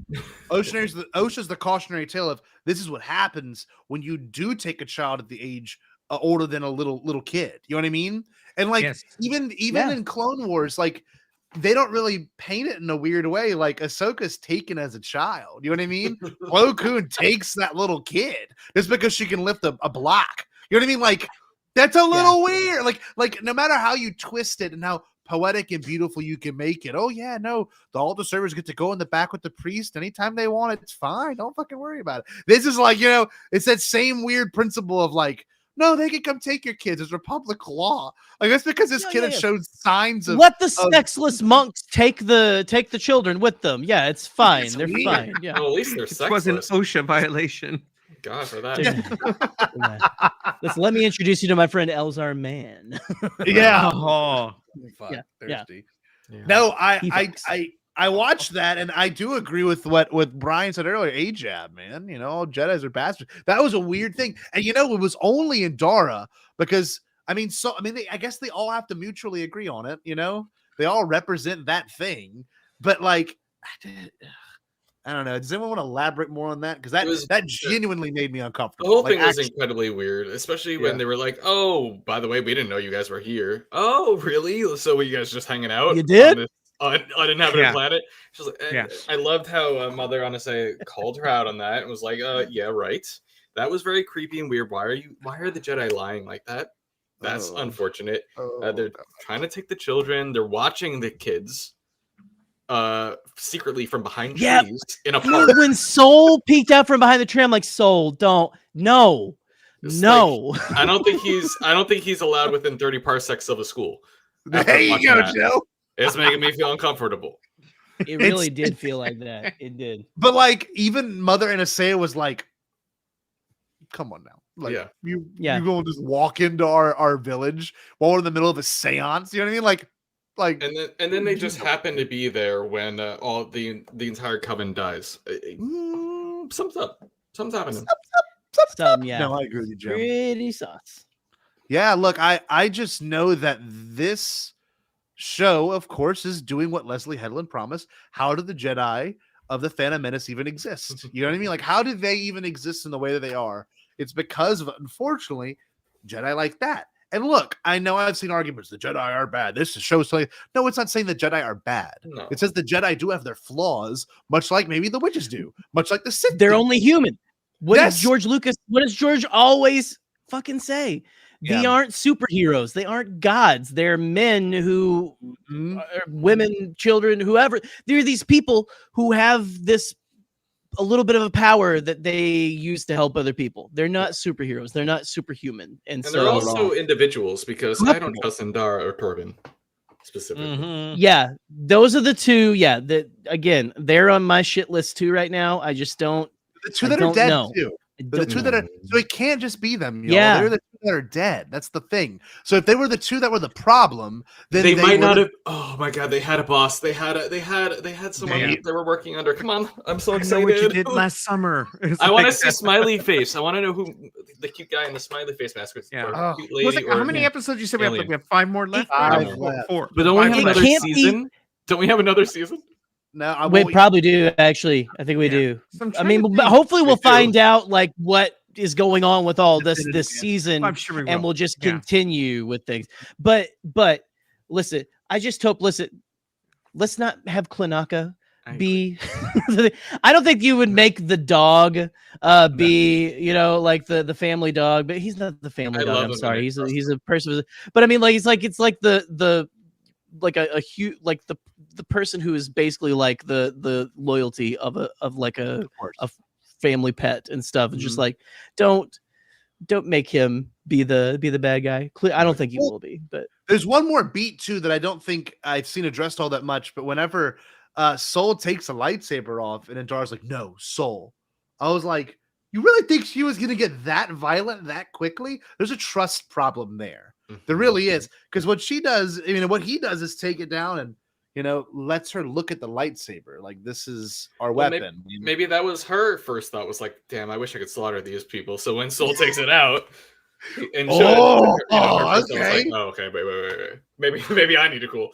OSHA's the cautionary tale of this is what happens when you do take a child at the age older than a little kid. You know what I mean? And like even in Clone Wars, like they don't really paint it in a weird way. Like Ahsoka's taken as a child. You know what I mean? Plo Koon takes that little kid just because she can lift a block. You know what I mean? Like that's a little weird. Like no matter how you twist it and how poetic and beautiful you can make it. Oh yeah, no, the altar servers get to go in the back with the priest anytime they want. It's fine. Don't fucking worry about it. This is like, it's that same weird principle of like, no, they can come take your kids. It's Republic law. Like that's because this kid has shown signs of. Let the sexless monks take the children with them. Yeah, it's fine. They're weird. fine. Yeah. well, at least they're sexless. It was an OSHA violation. God for that. Let me introduce you to my friend Elzar Mann. Yeah. Oh, Fuck, thirsty. Yeah. No, I I watched that, and I do agree with what Brian said earlier. Ajab, man, all Jedis are bastards. That was a weird thing, and it was only in Dara because I guess they all have to mutually agree on it. They all represent that thing, but like, I don't know. Does anyone want to elaborate more on that? Because that genuinely made me uncomfortable. The whole thing was incredibly weird, especially when they were like, "Oh, by the way, we didn't know you guys were here." Oh, really? So were you guys just hanging out? You did? On this uninhabited planet? She's like, I loved how Mother Anase called her out on that and was like, "Yeah, right. That was very creepy and weird. Why are the Jedi lying like that? That's unfortunate. They're trying to take the children. They're watching the kids." Secretly from behind trees in a park. When Soul peeked out from behind the tree, I'm like, Soul, don't. No. Like, I don't think he's allowed within 30 parsecs of a school. There you go, Joe. It's making me feel uncomfortable. It really did feel like that. It did. But like, even Mother Anasea was like, come on now. Like, you going to just walk into our village while we're in the middle of a seance? You know what I mean? Like, and then they just happen to be there when all the entire coven dies. Something's up. Something's happening. Yeah. No, I agree with you, Joe. Pretty sus. Yeah, look, I just know that this show, of course, is doing what Leslie Headland promised. How did the Jedi of the Phantom Menace even exist? You know what I mean? Like, how did they even exist in the way that they are? It's because of, unfortunately, Jedi like that. And look, I know I've seen arguments, the Jedi are bad. This shows something. No, it's not saying the Jedi are bad. No. It says the Jedi do have their flaws, much like maybe the witches do, much like the Sith. They're only human. What does George always fucking say? They aren't superheroes. They aren't gods. They're men who, women, children, whoever. They're these people who have a little bit of a power that they use to help other people. They're not superheroes. They're not superhuman. And so they're also individuals because I don't trust Indara or Torben specifically. Yeah, those are the two. Yeah, again, they're on my shit list too right now. I just don't. The two that are dead too. The two that are, so it can't just be them. They're the two that are dead. That's the thing. So if they were the two that were the problem, then they might not have. Oh my god, they had a boss. They had someone they were working under. Come on, I'm so excited. I know what you did last summer. I want to see Smiley Face. I want to know who the cute guy in the smiley face mask was. Yeah. How many episodes you said we have? We have 5 more left. 4. But don't we have another season? Don't we have another season? No, we probably do. Actually, I think we do. I mean, hopefully we'll find out like what is going on with all this season, I'm sure we will. And we'll just continue with things. But listen, I just hope. Listen, let's not have Klanaka be. I don't think you would make the dog be like the family dog, but he's not the family dog. I'm sorry, he's a person. But I mean, like it's like the like a huge like the person who is basically like the loyalty of a family pet and stuff. And just like don't make him be the bad guy. I don't think he will be. But there's one more beat too that I don't think I've seen addressed all that much. But whenever Soul takes a lightsaber off and Indara's like, "No, Soul," I was like, "You really think she was gonna get that violent that quickly?" There's a trust problem there. There really is, because what she does, what he does is take it down and lets her look at the lightsaber like this is our weapon. Maybe that was her first thought. Was like, damn, I wish I could slaughter these people. So when Soul takes it out, and okay, wait, maybe I need to cool.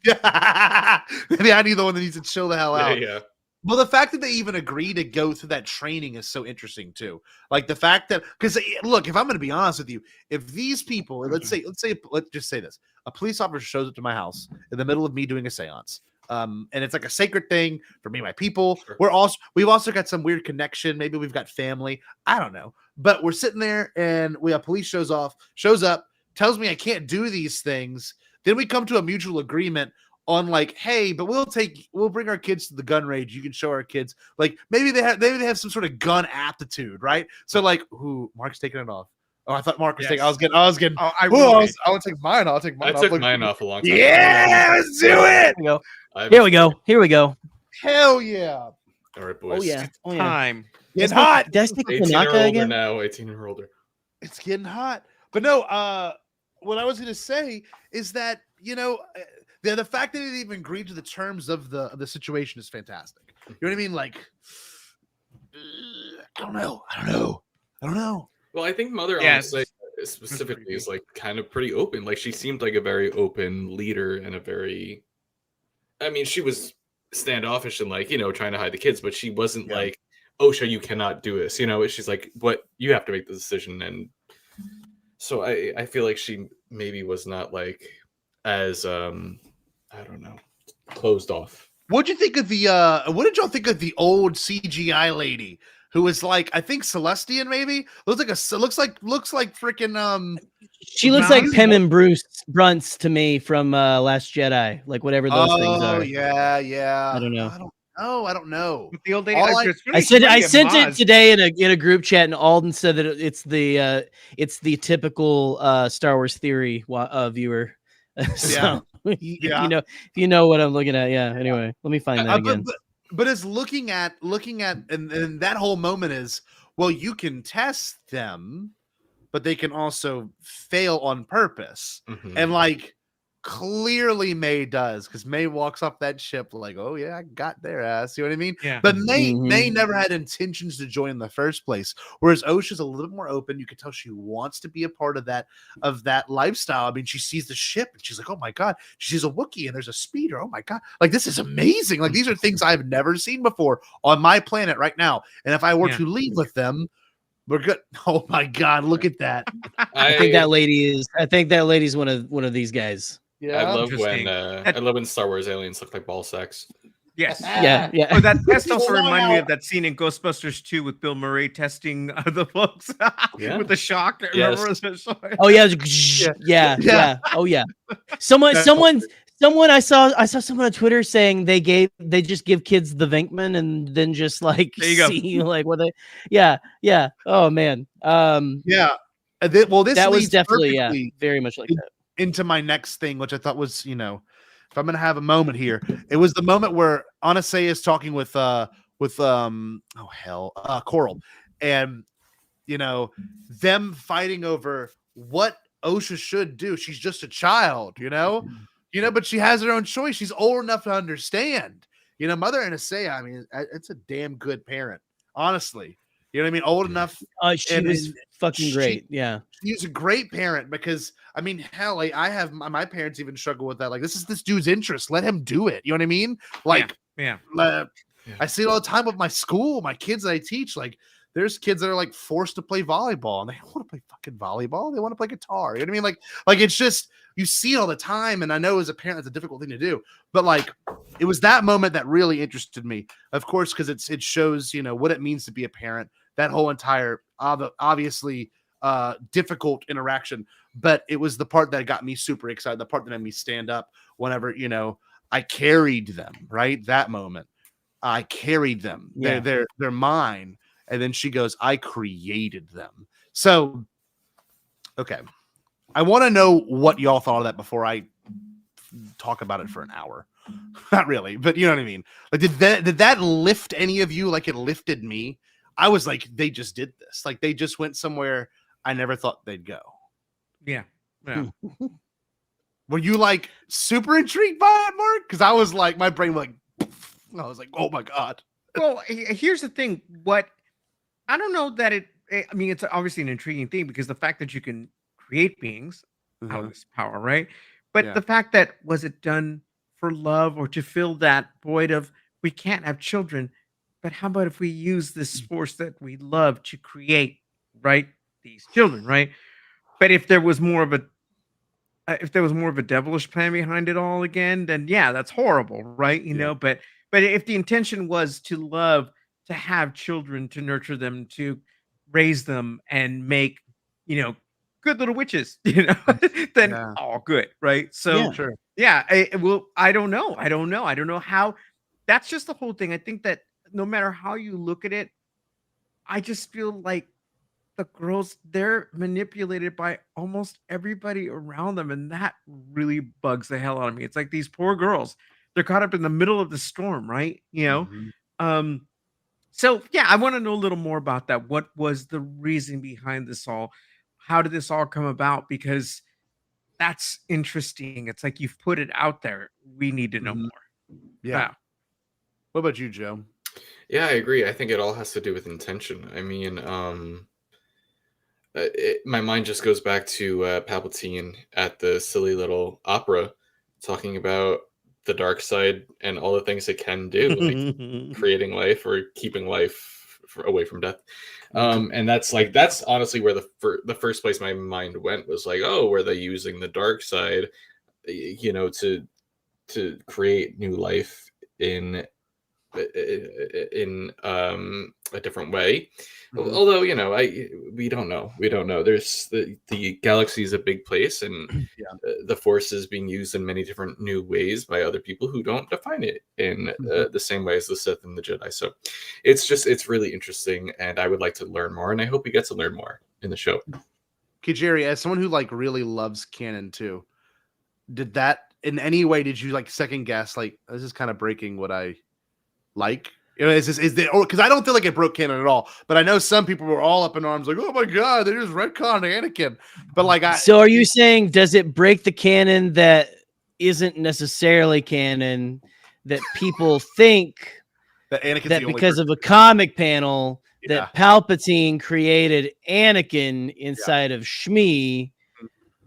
Maybe I need the one that needs to chill the hell out. Yeah. Well, the fact that they even agree to go through that training is so interesting too. Like the fact that, because look, if I'm going to be honest with you, if these people, let's just say this, a police officer shows up to my house in the middle of me doing a seance, and it's like a sacred thing for me, and my people. Sure. We've also got some weird connection. Maybe we've got family. I don't know, but we're sitting there, and a police shows up, tells me I can't do these things. Then we come to a mutual agreement on like, hey, but we'll bring our kids to the gun range. You can show our kids, like maybe they have some sort of gun aptitude, right? So like, Mark's taking it off. Oh, I thought Mark was taking. I was getting. Oh, I want to take mine. I'll take mine. I took mine off a long time ago. Yeah, let's do it. Here we go. Hell yeah! All right, boys. Oh yeah. Time. It's hot. Did I stick 18 or older again? Now. 18 or older. It's getting hot. But no. What I was going to say is that the fact that he even agreed to the terms of the situation is fantastic. You know what I mean? Like, I don't know. Well, I think Mother honestly specifically is like kind of pretty open. Like she seemed like a very open leader and a very, I mean, she was standoffish and like, trying to hide the kids, but she wasn't like, Osha, you cannot do this. She's like, but you have to make the decision. And so I feel like she maybe was not like as I don't know, closed off. What'd you think of what did y'all think of the old CGI lady who was like, I think Celestian maybe? Looks like freaking She looks like Pym and Bruce Brunts to me from Last Jedi, like whatever those things are. Oh yeah. I don't know. I don't know. The old lady. I sent it today in a group chat, and Alden said that it's the typical Star Wars theory viewer. So, if you know what I'm looking at, Anyway, let me find that again. But it's looking at and that whole moment is, well, you can test them, but they can also fail on purpose, and like. Clearly May does, because May walks off that ship like, oh yeah, I got their ass. You know what I mean? Yeah. But May never had intentions to join in the first place. Whereas Osha's a little bit more open. You can tell she wants to be a part of that lifestyle. I mean, she sees the ship and she's like, oh my God, she sees a Wookiee and there's a speeder. Oh my God, like this is amazing. Like these are things I've never seen before on my planet right now. And if I were to leave with them, we're good. Oh my God, look at that. I think that lady's one of these guys. Yeah, I love when Star Wars aliens look like ball sacks. Yes. Yeah. Oh, that test also reminded me of that scene in Ghostbusters 2 with Bill Murray testing the folks with the shock. Yes. Oh yeah. Oh yeah. Someone I saw someone on Twitter saying they just give kids the Venkman and then just like see like what they Oh man. This that was definitely very much like that. Into my next thing, which I thought was, if I'm gonna have a moment here, it was the moment where Anase is talking with Coral, and them fighting over what Osha should do. She's just a child, but she has her own choice. She's old enough to understand. Mother Anase, I mean, it's a damn good parent, honestly. You know what I mean? Old enough. She was fucking great. She's a great parent because, I mean, hell, like, I have my parents even struggle with that. Like, this is this dude's interest. Let him do it. You know what I mean? Like, I see it all the time with my school, my kids that I teach. Like, there's kids that are like forced to play volleyball and they don't want to play fucking volleyball. They want to play guitar. You know what I mean? Like it's just, you see it all the time. And I know as a parent, it's a difficult thing to do, but like, it was that moment that really interested me, of course, because it shows, what it means to be a parent. That whole entire obviously difficult interaction, but it was the part that got me super excited. The part that made me stand up whenever, I carried them, right? That moment I carried them. Yeah. They're mine. And then she goes, I created them. So, okay. I want to know what y'all thought of that before I talk about it for an hour. Not really, but you know what I mean? Like, did that lift any of you like it lifted me? I was like, they just did this. Like, they just went somewhere I never thought they'd go. Yeah. Were you like super intrigued by it, Mark? Because I was like, my brain like, I was like, oh my God. Well, here's the thing. I don't know that I mean, it's obviously an intriguing thing because the fact that you can create beings out of this power, right? But the fact that, was it done for love or to fill that void of, we can't have children, but how about if we use this force that we love to create, right, these children, right? But if there was more of a devilish plan behind it all again, then that's horrible, right? You know, but if the intention was to love, to have children, to nurture them, to raise them and make, good little witches, then all good, right? So I don't know. I don't know how. That's just the whole thing. I think that no matter how you look at it, I just feel like the girls, they're manipulated by almost everybody around them, and that really bugs the hell out of me. It's like these poor girls, they're caught up in the middle of the storm, right? So I want to know a little more about that. What was the reason behind this all? How did this all come about? Because that's interesting. It's like you've put it out there. We need to know more. Yeah. What about you, Joe? Yeah, I agree. I think it all has to do with intention. I mean, my mind just goes back to Palpatine at the silly little opera, talking about the dark side and all the things it can do, like creating life or keeping life away from death. And that's honestly where the first place my mind went was like, oh, were they using the dark side, to create new life in a different way. Although we don't know. There's the galaxy is a big place, and the Force is being used in many different new ways by other people who don't define it in the same way as the Sith and the Jedi. So it's really interesting, and I would like to learn more, and I hope we get to learn more in the show. Okay, Jerry, as someone who really loves canon too, did that in any way, did you second guess this is kind of breaking what I like? Because I don't feel like it broke canon at all, but I know some people were all up in arms like, oh my god, they just retconned Anakin. But so are you saying, does it break the canon that isn't necessarily canon, that people think that Anakin's that because of a comic panel that Palpatine created Anakin inside of Shmi?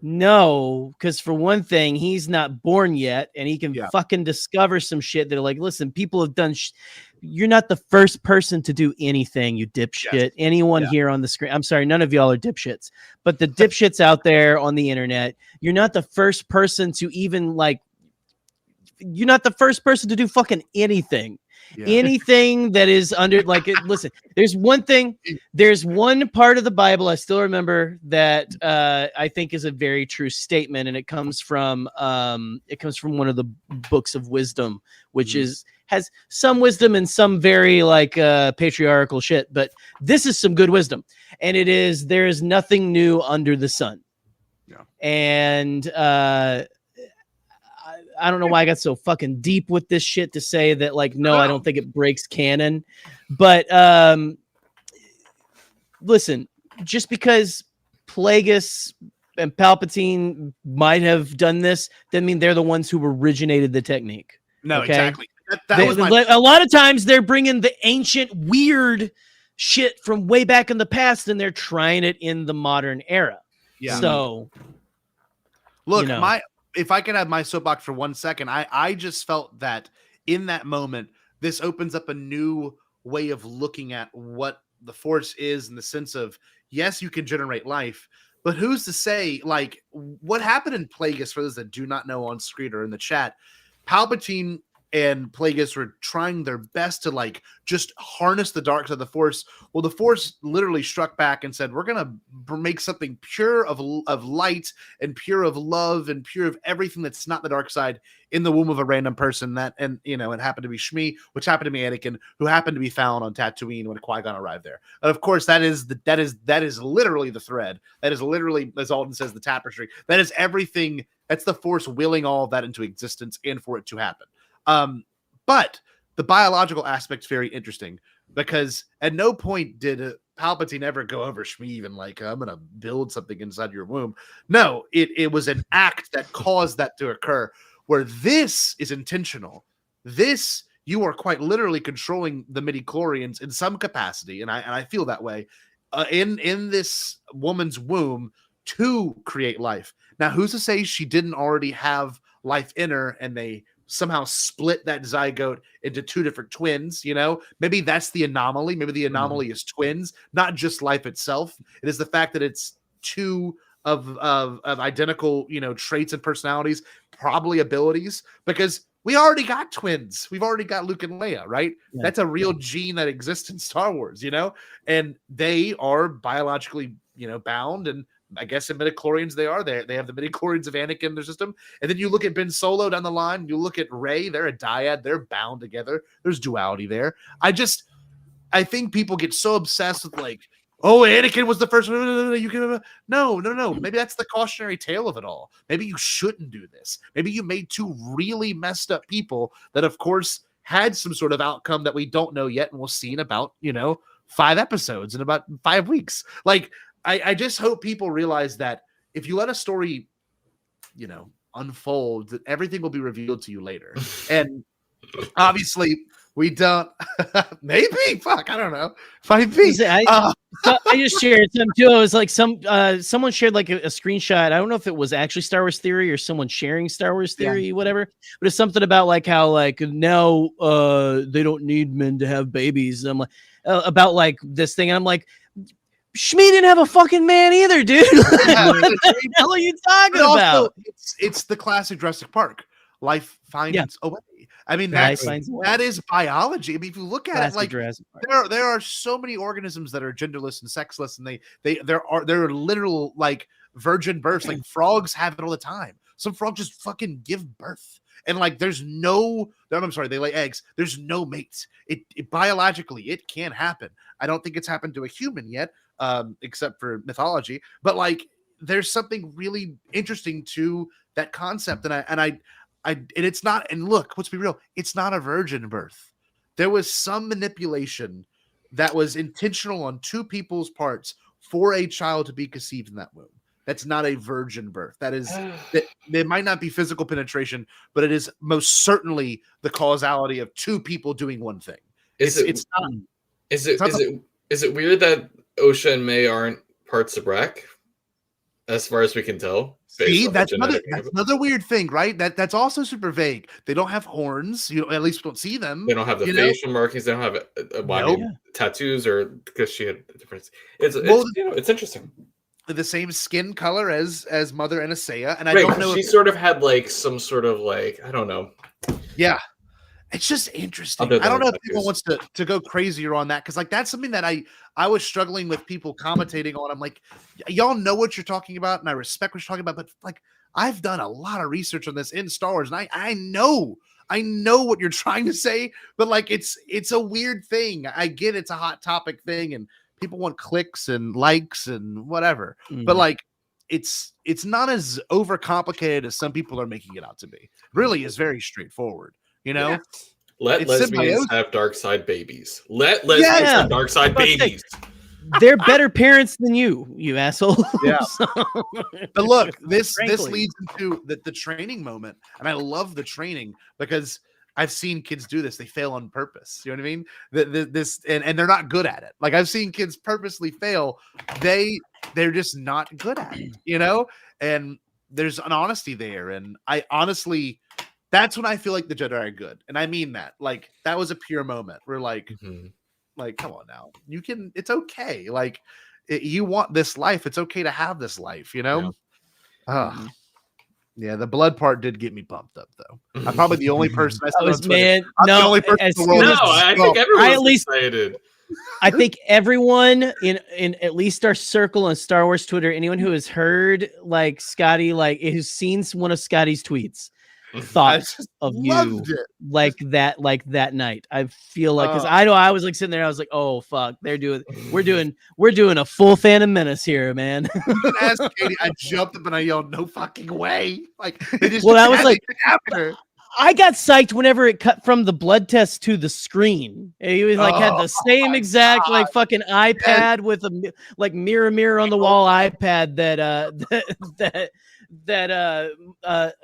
No, because for one thing, he's not born yet, and he can fucking discover some shit that listen, people have done. You're not the first person to do anything, you dipshit. Yes. Anyone here on the screen, I'm sorry, none of y'all are dipshits, but the dipshits out there on the internet, you're not the first person to even you're not the first person to do fucking anything. Anything that is under listen, there's one part of the Bible I still remember that I think is a very true statement, and it comes from one of the books of wisdom, which has some wisdom and some very patriarchal shit, but this is some good wisdom, and it is, there is nothing new under the sun. And I don't know why I got so fucking deep with this shit to say that no, I don't think it breaks canon, but listen, just because Plagueis and Palpatine might have done this doesn't mean they're the ones who originated the technique. No, okay? Exactly. That was a lot of times they're bringing the ancient weird shit from way back in the past and they're trying it in the modern era. Yeah. So look, if I could have my soapbox for 1 second, I just felt that in that moment, this opens up a new way of looking at what the Force is, in the sense of, yes, you can generate life, but who's to say, what happened in Plagueis, for those that do not know on screen or in the chat, Palpatine and Plagueis were trying their best to just harness the dark side of the Force. Well, the Force literally struck back and said, we're going to make something pure of light and pure of love and pure of everything that's not the dark side in the womb of a random person. It happened to be Shmi, which happened to be Anakin, who happened to be found on Tatooine when Qui-Gon arrived there. And of course, that is literally the thread. That is literally, as Alden says, the tapestry. That is everything. That's the Force willing all of that into existence and for it to happen. But the biological aspect's very interesting, because at no point did Palpatine ever go over Shmi even I'm going to build something inside your womb. No, it was an act that caused that to occur, where this is intentional. This, you are quite literally controlling the midichlorians in some capacity, and I feel that way, in this woman's womb to create life. Now, who's to say she didn't already have life in her, and they somehow split that zygote into two different twins? Maybe that's the anomaly. Maybe the anomaly is twins, not just life itself. It is the fact that it's two of identical, traits and personalities, probably abilities, because we already got twins. We've already got Luke and Leia, right? Yeah. That's a real gene that exists in Star Wars, and they are biologically, bound. And I guess in midichlorians they are there. They have the midichlorians of Anakin in their system. And then you look at Ben Solo down the line, you look at Rey, they're a dyad, they're bound together. There's duality there. I think people get so obsessed with oh, Anakin was the first one. No. Maybe that's the cautionary tale of it all. Maybe you shouldn't do this. Maybe you made two really messed up people that, of course, had some sort of outcome that we don't know yet, and we'll see in about, 5 episodes in about 5 weeks. I just hope people realize that if you let a story unfolds, that everything will be revealed to you later. And obviously we don't maybe fuck, I don't know. I just shared some too. It was like someone shared like a screenshot. I don't know if it was actually Star Wars Theory or someone sharing Star Wars Theory, whatever. But it's something about like how like now they don't need men to have babies. I'm like about like this thing, and I'm like, Shmi didn't have a fucking man either, dude. What the hell are you talking about? It's the classic Jurassic Park. Life finds a way. I mean, that is biology. I mean, if you look at classic it, like there are so many organisms that are genderless and sexless, and there are literal like virgin births. Like frogs have it all the time. Some frogs just fucking give birth, and like there's no. I'm sorry, they lay eggs. There's no mates. It biologically it can happen. I don't think it's happened to a human yet, except for mythology. But like, there's something really interesting to that concept, and it's not, and look, let's be real, it's not a virgin birth. There was some manipulation that was intentional on two people's parts for a child to be conceived in that womb. That's not a virgin birth. That is, there might not be physical penetration, but it is most certainly the causality of two people doing one thing. Is it weird that Osha and May aren't parts of Brack? As far as we can tell. See, that's another weird thing, right? That's also super vague. They don't have horns. At least we don't see them. They don't have the facial markings. They don't have tattoos, or because she had a difference. It's interesting. The same skin color as Mother and Asaya, and I don't know. She sort of had like some sort of like, I don't know. Yeah. It's just interesting. I don't know if people wants to go crazier on that, because like that's something that I was struggling with people commentating on. I'm like, y'all know what you're talking about, and I respect what you're talking about, but like I've done a lot of research on this in Star Wars, and I know what you're trying to say, but like it's a weird thing. I get it's a hot topic thing, and people want clicks and likes and whatever, but like it's not as overcomplicated as some people are making it out to be. It really is very straightforward. Let lesbians have dark side babies. Let lesbians have dark side babies. They're better parents than you asshole. Yeah. But look, this leads into the training moment, and I love the training because I've seen kids do this. They fail on purpose. You know what I mean? And they're not good at it. Like I've seen kids purposely fail. They're just not good at it. And there's an honesty there, and I honestly. That's when I feel like the Jedi are good. And I mean that. Like, that was a pure moment. We're like, come on now. It's okay. Like, you want this life. It's okay to have this life, Yeah. Yeah, the blood part did get me pumped up, though. I'm probably the only person I saw. I think everyone's excited. I think everyone in at least our circle on Star Wars Twitter, anyone who has heard, like, Scotty, like, who's seen one of Scotty's tweets, thought of you like that night. I feel like, because I know I was like sitting there, I was like, oh fuck, we're doing a full Phantom Menace here, man. Ask Katie, I jumped up and I yelled, no fucking way. Like, that was like I got psyched whenever it cut from the blood test to the screen. He was like had the same exact like fucking iPad with a like mirror on the wall iPad that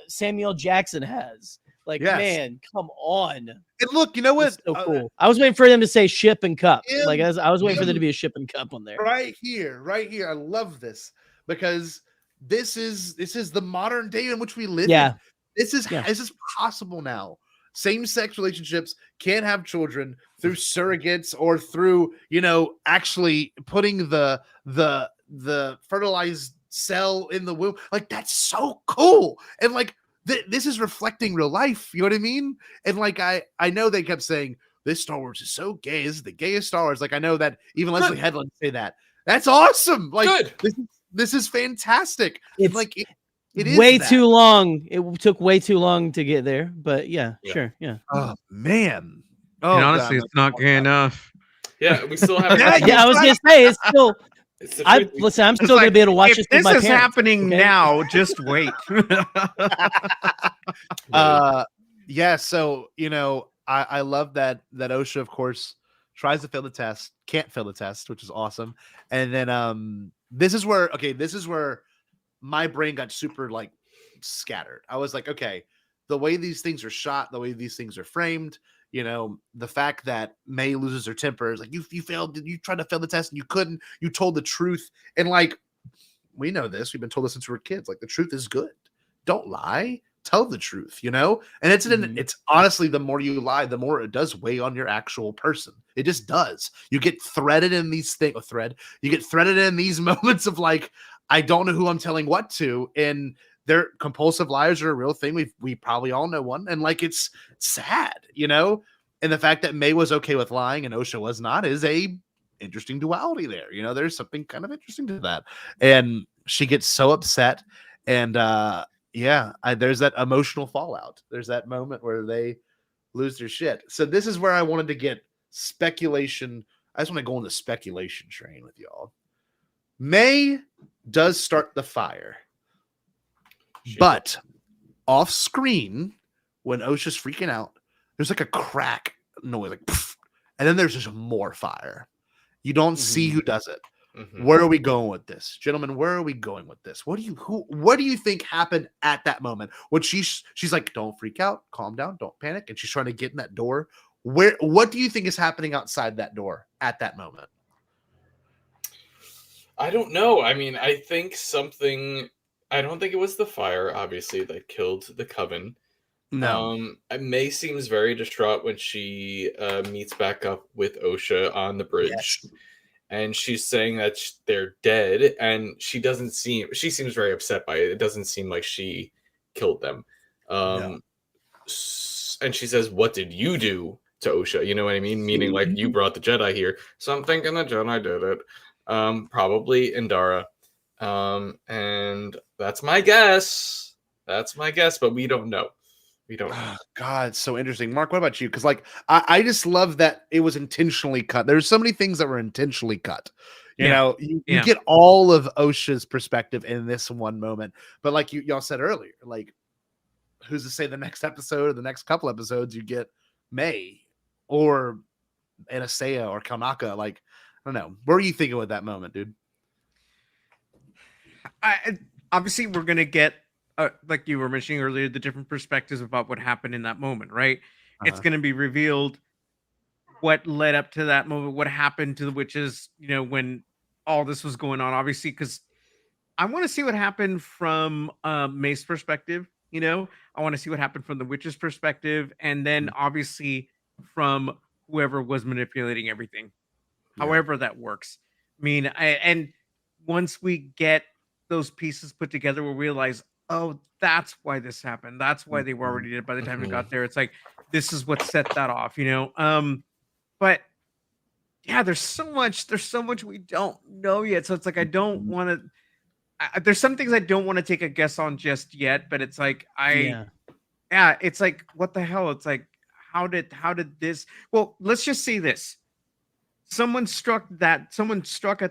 Samuel Jackson has. Like, man, come on. And look, you know what? So cool. I was waiting for them to say ship and cup. Like I was waiting for there to be a ship and cup on there. Right here. I love this because this is the modern day in which we live. Yeah. This is possible now. Same-sex relationships can have children through surrogates or through, actually putting the fertilized cell in the womb. Like, that's so cool. And like this is reflecting real life, you know what I mean? And like I know they kept saying this Star Wars is so gay, this is the gayest Star Wars. Like I know that even Leslie Headland say that. That's awesome. Like this is fantastic. It's like it is way too long. It took way too long to get there, but sure. Oh man. And honestly, it's not gay enough. Yeah, we still have I was gonna say it's still I'm still going to be able to watch this with my parents. This is happening now. Just wait. So, I love that Osha, of course, tries to fail the test, can't fail the test, which is awesome. And then this is where my brain got super like scattered. I was like, okay, the way these things are shot, the way these things are framed, you know, the fact that May loses her temper is like, you failed, you tried to fail the test and you couldn't, you told the truth. And like, we know this, we've been told this since we were kids, like the truth is good. Don't lie, tell the truth, you know? And it's honestly, the more you lie, the more it does weigh on your actual person. It just does. You get threaded in these things, you get threaded in these moments of like, I don't know who I'm telling what to. And they're compulsive liars are a real thing. We probably all know one. And like, it's sad, you know? And the fact that May was okay with lying and Osha was not is a interesting duality there. You know, there's something kind of interesting to that. And she gets so upset. And there's that emotional fallout. There's that moment where they lose their shit. So this is where I wanted to get speculation. I just want to go on the speculation train with y'all. May does start the fire. But off screen, when Osha's freaking out, there's like a crack noise, like, poof, and then there's just more fire. You don't see who does it. Where are we going with this, gentlemen? Where are we going with this? What do you think happened at that moment when she's like, don't freak out, calm down, don't panic, and she's trying to get in that door? What do you think is happening outside that door at that moment? I don't know. I mean, I don't think it was the fire, obviously, that killed the coven. No. May seems very distraught when she meets back up with Osha on the bridge. Yes. And she's saying that they're dead, and she seems very upset by it. It doesn't seem like she killed them. No. And she says, "What did you do to Osha?" You know what I mean? Meaning like, you brought the Jedi here. So I'm thinking the Jedi did it. Probably Indara. And that's my guess. But we don't know. Oh, God, it's so interesting. Mark, what about you? Because like I just love that it was intentionally cut. There's so many things that were intentionally cut. You know, you get all of Osha's perspective in this one moment. But like y'all said earlier, like, who's to say the next episode or the next couple episodes you get May or Anastasia or Kalnaka? Like, I don't know. What were you thinking with that moment, dude? Obviously, we're gonna get like you were mentioning earlier, the different perspectives about what happened in that moment, right? It's going to be revealed what led up to that moment, what happened to the witches, you know, when all this was going on, obviously, because I want to see what happened from May's perspective, you know, I want to see what happened from the witches' perspective, and then obviously from whoever was manipulating everything, however that works. I mean, and once we get those pieces put together, we'll realize, oh, that's why this happened. That's why they were already dead by the time we got there. It's like, this is what set that off, you know? But yeah, there's so much we don't know yet. So it's like, I don't want to, there's some things I don't want to take a guess on just yet, but it's like, it's like, what the hell? It's like, how did this, well, let's just say this. Someone struck at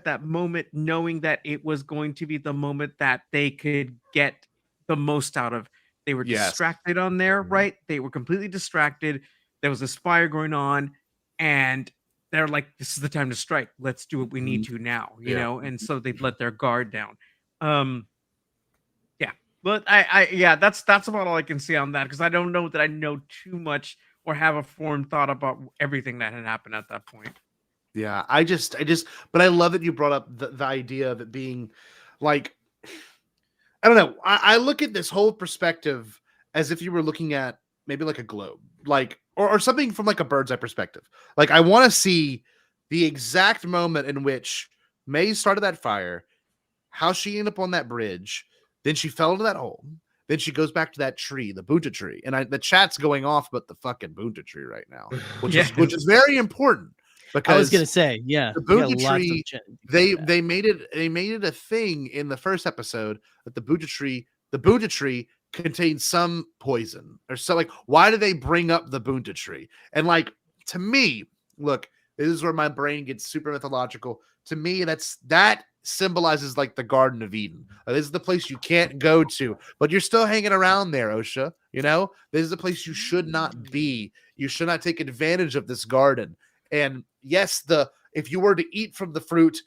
that moment, knowing that it was going to be the moment that they could get the most out of. They were distracted on there, right? They were completely distracted. There was this fire going on, and they're like, this is the time to strike. Let's do what we need to now, you know? And so they've let their guard down. But that's about all I can say on that, because I don't know that I know too much or have a formed thought about everything that had happened at that point. Yeah, but I love that you brought up the idea of it being like, I don't know. I look at this whole perspective as if you were looking at maybe like a globe, like, or something from like a bird's eye perspective. Like, I want to see the exact moment in which May started that fire, how she ended up on that bridge, then she fell into that hole. Then she goes back to that tree, the Bunta tree. And the chat's going off about the fucking Bunta tree right now, which is very important. Because I was gonna say, the Bunta tree, they made it a thing in the first episode that the Bunta tree contains some poison or so. Like, why do they bring up the Bunta tree? And like, to me, look, this is where my brain gets super mythological. To me, that symbolizes like the Garden of Eden. This is the place you can't go to, but you're still hanging around there, Osha. You know, this is the place you should not be. You should not take advantage of this garden. And yes, if you were to eat from the fruit,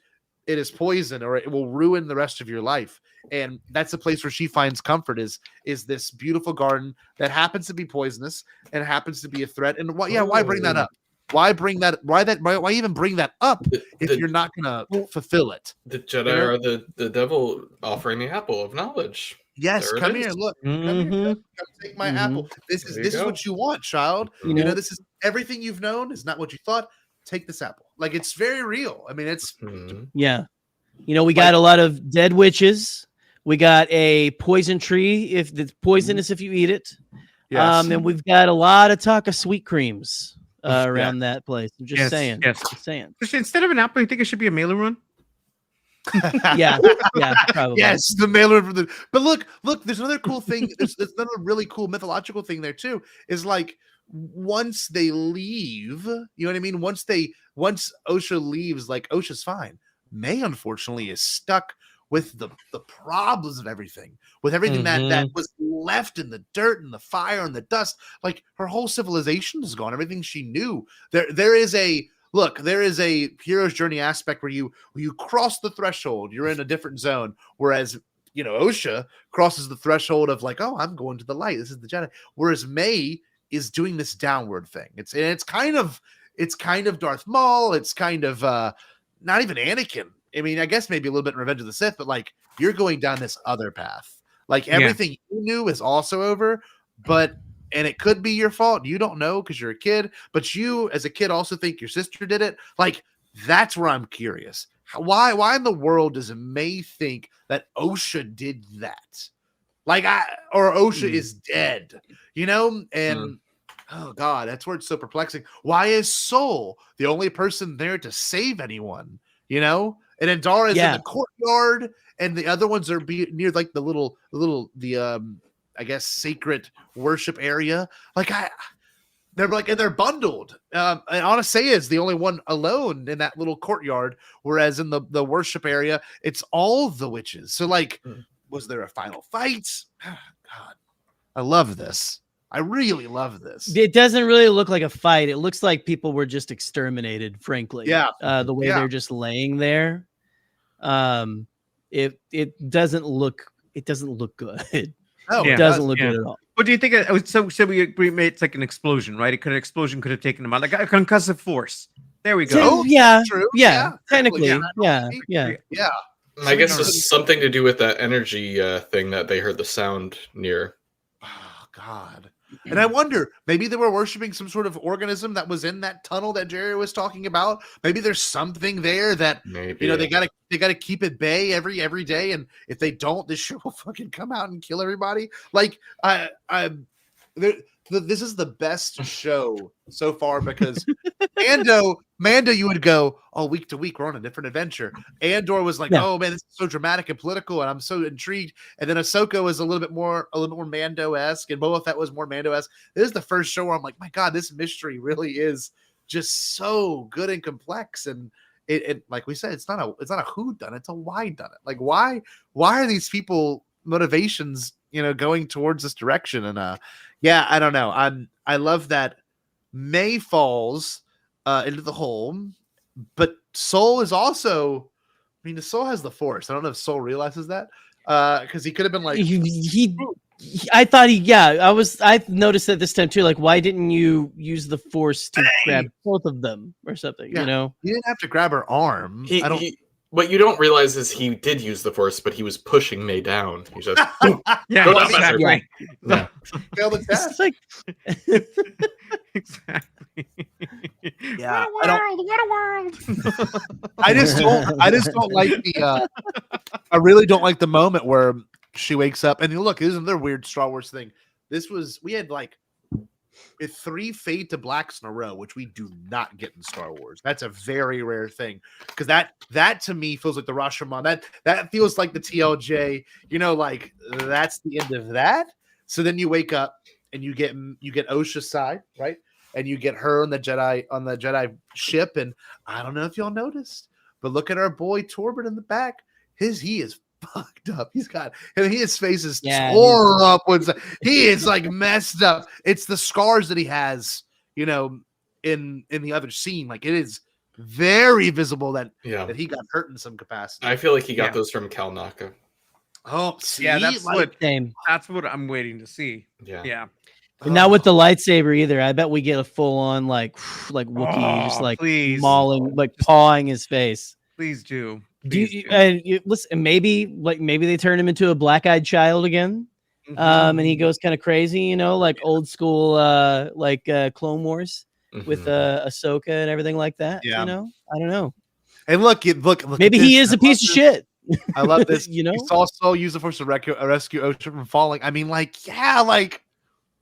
it is poison or it will ruin the rest of your life. and that's the place where she finds comfort is this beautiful garden that happens to be poisonous and happens to be a threat. And why bring that up? Why even bring that up if you're not gonna fulfill it? The Jedi are the devil offering the apple of knowledge. Yes, There come it here. is. Look, come here. Come take my apple. This is what you want, child. You know, this is everything you've known is not what you thought. Take this apple. Like, it's very real. I mean, it's yeah. You know, we got a lot of dead witches. We got a poison tree if it's poisonous if you eat it. Yes. And we've got a lot of talk of sweet creams around that place. I'm just saying. Yes. Just saying. Instead of an apple, you think it should be a mailer run? yeah, probably. Yes, the mailer for the. But look, there's another cool thing. There's another really cool mythological thing there too. Is like once they leave, you know what I mean? Once Osha leaves, like Osha's fine. May unfortunately is stuck with the problems of everything, with everything that was left in the dirt and the fire and the dust. Like her whole civilization is gone. Everything she knew. There is a hero's journey aspect where you cross the threshold, you're in a different zone. Whereas, you know, Osha crosses the threshold of like, oh, I'm going to the light. This is the Jedi. Whereas May is doing this downward thing. It's kind of Darth Maul. It's kind of not even Anakin. I mean, I guess maybe a little bit in Revenge of the Sith, but like you're going down this other path. Like everything you knew is also over, and it could be your fault. You don't know because you're a kid, but you as a kid also think your sister did it. Like, that's where I'm curious. Why in the world does May think that Osha did that? Like, or Osha is dead, you know? And oh God, that's where it's so perplexing. Why is Soul the only person there to save anyone? You know? And Endara is in the courtyard, and the other ones are near like the I guess sacred worship area. Like they're bundled. And Anasea is the only one alone in that little courtyard, whereas in the worship area, it's all the witches. So like, was there a final fight? God, I love this. I really love this. It doesn't really look like a fight. It looks like people were just exterminated, frankly. Yeah. The way they're just laying there. It doesn't look good. Oh, it doesn't look good at all. What do you think? So we agree it's like an explosion, right? An explosion could have taken them out, like a concussive force. There we go. True. Technically, yeah. I guess it's something to do with that energy thing that they heard the sound near. Oh God. And I wonder, maybe they were worshiping some sort of organism that was in that tunnel that Jerry was talking about. Maybe there's something there that they gotta keep at bay every day, and if they don't, this shit will fucking come out and kill everybody. Like this is the best show so far because Mando, you would go, oh, week to week, we're on a different adventure. Andor was like, oh man, this is so dramatic and political, and I'm so intrigued. And then Ahsoka was a little bit more Mando-esque, and Boba Fett was more Mando-esque. This is the first show where I'm like, my God, this mystery really is just so good and complex. And it like we said, it's not a whodunit, it's a why done it. Like why are these people motivations, going towards this direction? And I don't know. I love that May falls into the hole, but Soul is also. I mean, the Soul has the Force. I don't know if Soul realizes that because he could have been like I thought I noticed that this time too. Like, why didn't you use the Force to grab both of them or something? He didn't have to grab her arm. What you don't realize is he did use the Force, but he was pushing May down. He just exactly. Fail the test. It's like exactly. Yeah, what a world! I just don't like the. I really don't like the moment where she wakes up and look. This is another weird Star Wars thing. We had like 3 fade to blacks in a row, which we do not get in Star Wars. That's a very rare thing because that to me feels like the Rashomon. That feels like the TLJ. Like that's the end of that. So then you wake up and you get Osha's side, right? And you get her on the Jedi ship. And I don't know if y'all noticed, but look at our boy Torbert in the back. He is fucked up. His face is tore up. He is like messed up. It's the scars that he has, in the other scene. Like it is very visible that he got hurt in some capacity. I feel like he got those from Kalnaka. Oh, see, Yeah, that's what Same. that's what I'm waiting to see. Yeah. Yeah. And not with the lightsaber either. I bet we get a full on like Wookiee, just Oh, like please. mauling, like Just- pawing his face. Please do. Do Please you, do. and you listen? Maybe they turn him into a black-eyed child again, Mhm. and he goes kind of crazy, you know, like old school, Clone Wars with Mhm. Ahsoka and everything like that. Yeah. You know, I don't know. And look. Maybe at he this. is a piece of shit. I love this. You know, he saw Saul use the Force to rescue Ocean from falling. I mean, like, yeah, like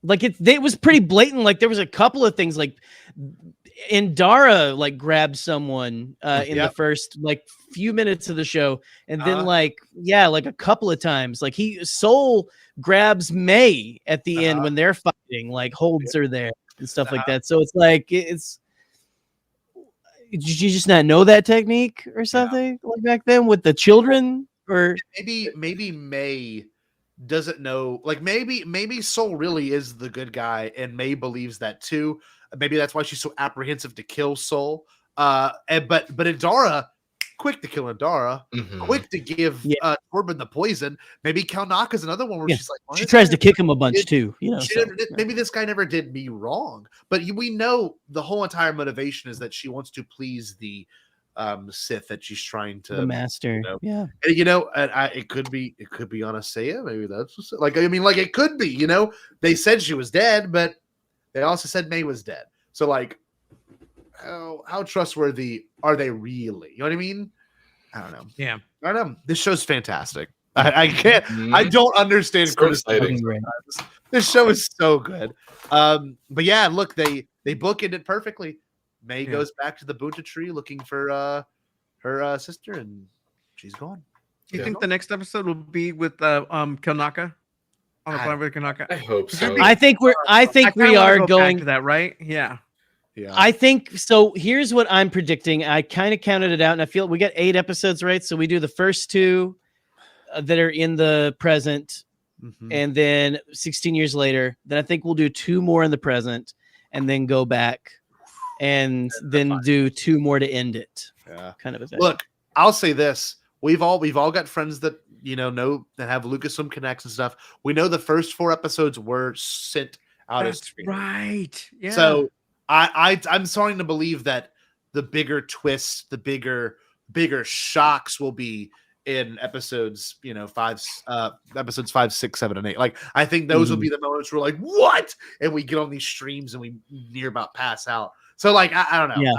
it was pretty blatant. Like there was a couple of things like Indara like grabbed someone in the first like few minutes of the show, and then like a couple of times like Soul grabs May at the end when they're fighting, like holds her there and stuff like that. So it's like did you just not know that technique or something like back then with the children? Or maybe May doesn't know, like maybe Soul really is the good guy and May believes that too. Maybe that's why she's so apprehensive to kill Soul. But Indara, quick to kill Indara, quick to give Corbin the poison. Maybe Kalnaka's another one where she's like, she tries to kick him a bunch too, you know. Maybe this guy never did me wrong, but we know the whole entire motivation is that she wants to please the Sith that she's trying to the master. And, it could be Anastasia. Maybe that's like, I mean, like it could be, they said she was dead, but they also said May was dead. So like, how trustworthy are they really? You know what I mean? I don't know. Yeah. I don't know. This show's fantastic. I can't. I don't understand criticism. This show is so good. But yeah, look, they bookended it perfectly. May goes back to the Bunta tree looking for her sister, and she's gone. Do you think the next episode will be with Kalnaka? On the planet with Kalnaka? I hope so. I think we are going to that, right? Yeah. Yeah. I think so. Here's what I'm predicting. I kind of counted it out, and I feel we got 8 episodes, right? So we do the first 2 that are in the present, and then 16 years later. Then I think we'll do 2 more in the present, and then go back, and then do 2 more to end it. Yeah, kind of a thing. Look, I'll say this: we've all got friends that know that have Lucasfilm connects and stuff. We know the first 4 episodes were sent out as screeners. Right. Yeah. So I'm starting to believe that the bigger twists, the bigger shocks will be in episodes, 5, 6, 7, and 8. Like I think those will be the moments where we're like, what? And we get on these streams and we near about pass out. So like I don't know. Yeah.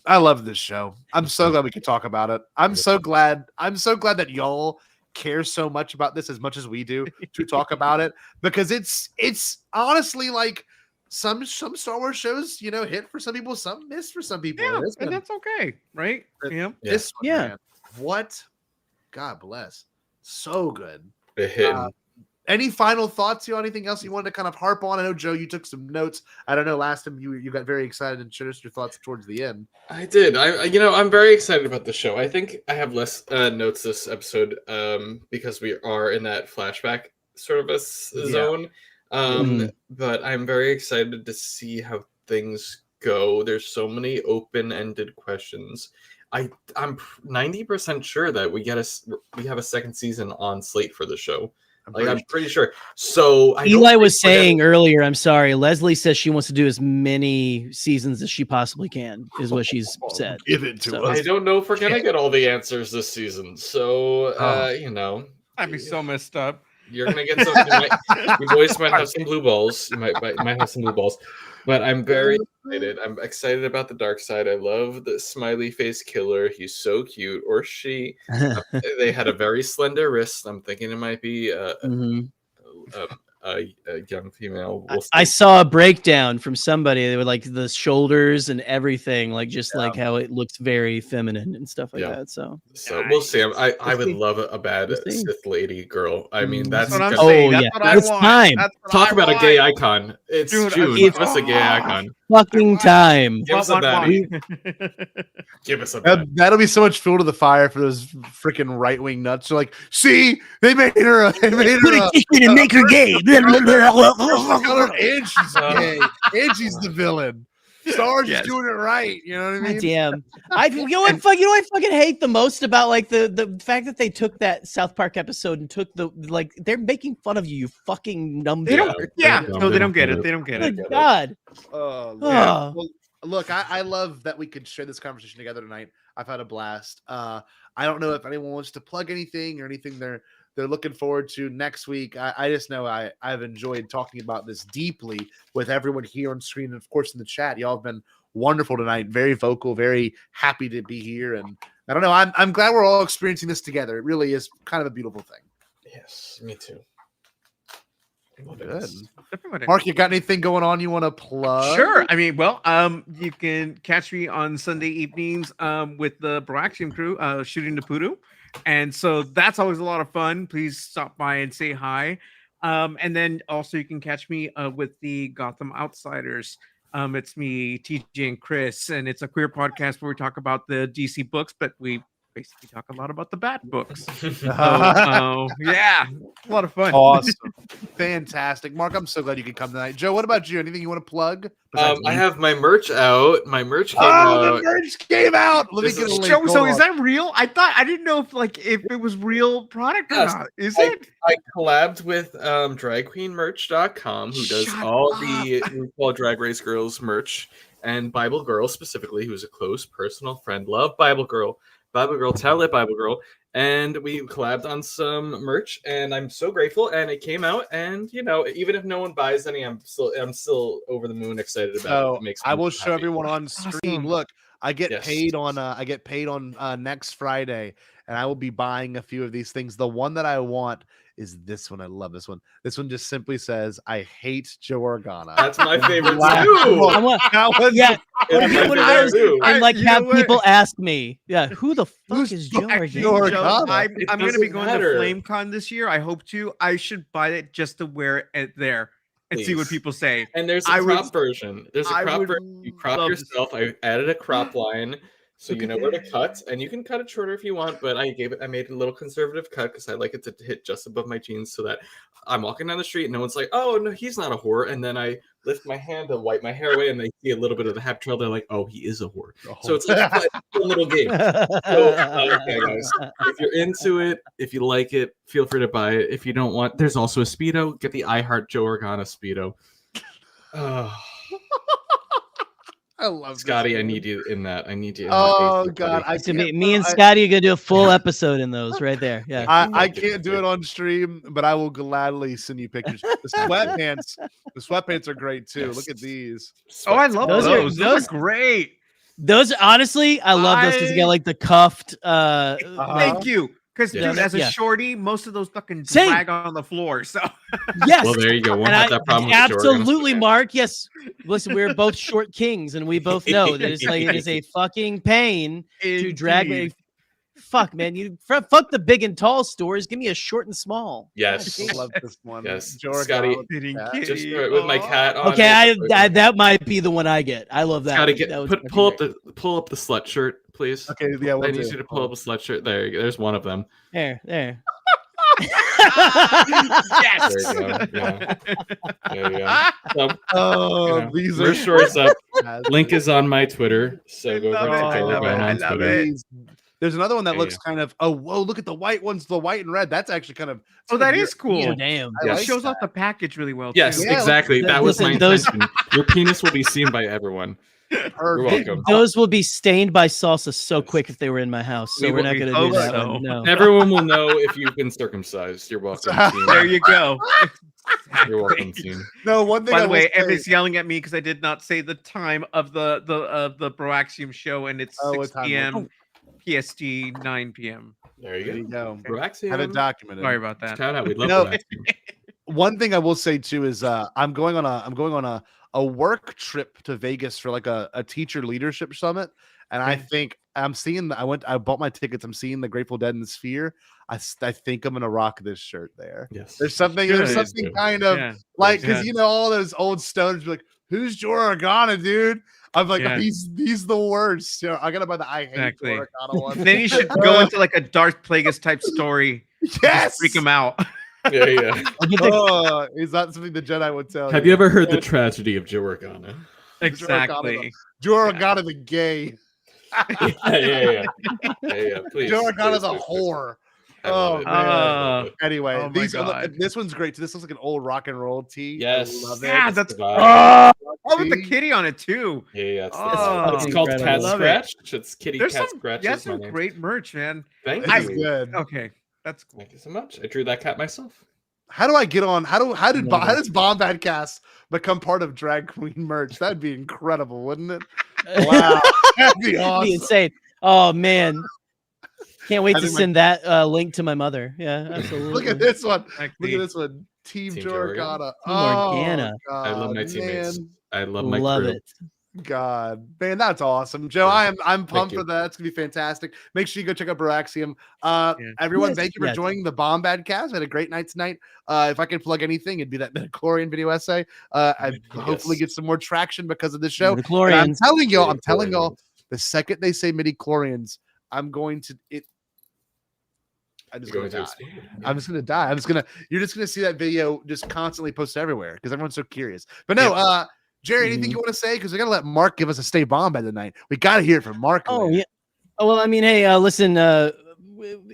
I love this show. I'm so glad we could talk about it. I'm so glad that y'all care so much about this as much as we do to talk about it, because it's honestly like some Star Wars shows, hit for some people, some miss for some people. Yeah, and that's okay, right? Yeah. This one, man, what? God bless. So good. It hit. Any final thoughts? Anything else you wanted to kind of harp on? I know, Joe, you took some notes. I don't know. Last time you got very excited and shared us your thoughts towards the end. I did. I'm very excited about the show. I think I have less notes this episode because we are in that flashback sort of a zone. But I'm very excited to see how things go. There's so many open-ended questions. I'm 90% sure that we have a second season on slate for the show. I'm pretty sure. So Eli was saying earlier, I'm sorry, Leslie says she wants to do as many seasons as she possibly can, is what she's said. Give it to us. I don't know if we're gonna get all the answers this season. So I'd be so messed up. You're gonna get some. Your voice might have some blue balls. You might have some blue balls. But I'm very excited. I'm excited about the dark side. I love the smiley face killer. He's so cute, or she. They had a very slender wrist. I'm thinking it might be a young female. I saw a breakdown from somebody. They were like the shoulders and everything, like just like how it looks very feminine and stuff like that. So we'll see. I would love a bad Sith lady girl. I mean, that's what I'm saying. That's what I it's want. time. Talk about a gay icon. It's June. Give us a gay icon. Fucking time. Give us a baddie. Give us a baddie. That'll be so much fuel to the fire for those freaking right-wing nuts. They're like, see, they made her. They made Put a kitchen and make her gay. And she's gay. And she's the villain. Stars Yes. is doing it right. You know what I mean? God damn. You know what I fucking hate the most about like the fact that they took that South Park episode and took the like they're making fun of you, you fucking numb. They don't. Yeah. Yeah. No, they don't get it. They don't get it. Good God. Oh, Lord. Oh. Well, look, I love that we could share this conversation together tonight. I've had a blast. I don't know if anyone wants to plug anything or anything they're looking forward to next week. I just know I've enjoyed talking about this deeply with everyone here on screen and of course in the chat. Y'all have been wonderful tonight, very vocal, very happy to be here. And I don't know, I'm glad we're all experiencing this together. It really is kind of a beautiful thing. Yes, me too. Good. Everybody. Mark, you got anything going on you want to plug? Sure. I mean, well, you can catch me on Sunday evenings with the Bombad crew shooting the poodoo. And so that's always a lot of fun. Please stop by and say hi. And then also you can catch me with the Gotham Outsiders. It's me, TJ, and Chris, and it's a queer podcast where we talk about the DC books, but we basically talk a lot about the Bat books. So, yeah, a lot of fun. Awesome. Fantastic. Mark, I'm so glad you could come tonight. Joe, what about you? Anything you want to plug? I have my merch out. My merch came the out. merch came out. Let me This get a is link. Joe, Hold so on. is that real? I didn't know if it was real product or Yes, not. Is I it? collabed with dragqueenmerch.com, who does Shut all up. the RuPaul Drag Race girls merch, and Bible Girl specifically, who's a close personal friend. Love Bible Girl, Talent Bible Girl, and we collabed on some merch, and I'm so grateful. And it came out, and you know, even if no one buys any, I'm still over the moon excited about So it. It makes I me will show happy. everyone on screen. Awesome. Look, I get Yes. paid on next Friday, and I will be buying a few of these things. The one that I want is this one. I love this one. This one just simply says, "I hate Joe Organa." That's my favorite Wow. too. I want, That was yeah, It's my one of favorite those, too. and like You have know what? people ask me, who the fuck Who's is Joe Actually, Organa? Joe Joe, Organa? It I'm going to be doesn't going matter. to FlameCon this year. I hope to. I should buy it just to wear it there and see what Please. people say. And there's a I would- crop version. There's a I crop would version. You crop love to see yourself. I added a crop line, so Look you at know where to that. cut, and you can cut it shorter if you want. But I made a little conservative cut because I like it to hit just above my jeans, so that I'm walking down the street and no one's like, "Oh no, he's not a whore." And then I lift my hand to wipe my hair away, and they see a little bit of the half trail. They're like, "Oh, he is a whore." So it's like a little game. So, okay, guys, if you're into it, if you like it, feel free to buy it. If you don't want, there's also a Speedo. Get the I Heart Joe Organa Speedo. Oh, I love this Scotty, I one. need you in that. I need you. In Oh that God, I So can't, me and I- Scotty are gonna do a full episode in those right there. Yeah. I can't do it on stream, but I will gladly send you pictures. The sweatpants are great too. Yes. Look at these. Oh, I love Those those. are- Those those- are great. Those honestly, I love those because you I- get like the cuffed. Thank you. Because Yeah. dude, as a Yeah. shorty, most of those fucking Same. drag on the floor. So Yes. Well, there you go. Won't And have that problem with the Joe Organa absolutely, Speedo. Mark. Yes. Listen, we're both short kings, and we both know that it's like it is a fucking pain to drag me. Indeed. Fuck, man. Fuck the big and tall stores. Give me a short and small. Yes. I love this one. Yes. George Scotty, Allen. Fitting Yeah. kitty. just with my cat on. Okay, it. that might be the one I get. I love that. Scotty, one. That was pull fucking up the slut shirt, please. Okay, yeah, I we'll need do. you to pull up a slut shirt. There you go. There's one of them. great. There. Yes. There you go. Yeah. There you go. So, Oh, you know, these we're are shorts up. fantastic. Link is on my Twitter, so I go love over it, to I Joe love it, Organa I on love Twitter. it. These- There's another one that Yeah, looks yeah. kind of. Oh, whoa! Look at the white ones. The white and red. That's actually kind of. Oh, that is cool. Oh, damn. I It like shows that. off the package really well. Yes, too. Yeah, exactly. That was my listen, those- intention. Your penis will be seen by everyone. You're Perfect. welcome. Those will be stained by salsa so quick if they were in my house. So We we're will- not we going to do hope that so. one. No. Everyone will know if you've been circumcised. You're welcome. Team. There you go. You're welcome, team. No, one thing. By I the will way, say- Emmy's yelling at me because I did not say the time of the Broaxium show, and it's Oh, 6 what time was p.m. PST, 9 p.m. There you There go. you go. Relax, Have it documented. Sorry about that. Shout out. We'd love No. that. One thing I will say too is I'm going on a work trip to Vegas for like a teacher leadership summit, and I think I'm seeing. I bought my tickets. I'm seeing the Grateful Dead in the Sphere. I think I'm gonna rock this shirt there. Yes. There's something Good. kind of Yeah. like because Yeah. you know all those old stoners be like, "Who's Joe Organa, dude?" I'm like, Yeah. he's the worst. You know, I gotta buy the I hate Exactly. Joe Organa one. Then you should go into like a Darth Plagueis type story. Yes, Freak him out. Yeah. I'll get the- Oh, is that something the Jedi would tell? Have you ever heard the tragedy of Joe Organa? Exactly. Joe Organa the gay. yeah. Please. Joe Organa's a please. whore. I love Oh it. man. Uh, Anyway, oh my these God. this one's great too. This looks like an old rock and roll tee. Yes. I love it. Yeah, that's vibe. oh, with the kitty on it too. Yeah. It's Oh, called incredible. Cat Love Scratch. It's Kitty There's Cat some, Scratch. yeah, is my some name. great merch, man. Thank This you. is good. Okay, that's cool. Thank you so much. I drew that cat myself. How do I get on? How does Love it. Bombadcast become part of Drag Queen merch? That'd be incredible, wouldn't it? Wow, that'd be That'd be awesome. insane. Oh man, can't wait I to think send that link to my mother. Yeah, absolutely. Look at this one. Like Look the- at this one. Team Team Joe Organa. Team Organa. God, I love my teammates. Man. I love my Love crew. it. God, man, that's awesome, Joe. Yeah. I'm pumped you. for that. It's gonna be fantastic. Make sure you go check out Baraxium. Yeah. Everyone, Yes, thank you for yes. joining the Bombadcast. We had a great night tonight. If I could plug anything, it'd be that midichlorian video essay. I hopefully get some more traction because of this show. And I'm Midichlorians. telling y'all, the second they say midichlorians, I'm going to it. I'm just You're gonna going to die. explode. I'm just gonna die. You're just gonna see that video just constantly posted everywhere because everyone's so curious. But no, Jerry, anything you want to say? Because we gotta let Mark give us a Stay Bombad tonight. We gotta hear it from Mark. Oh later. yeah. Oh well, I mean, hey, listen.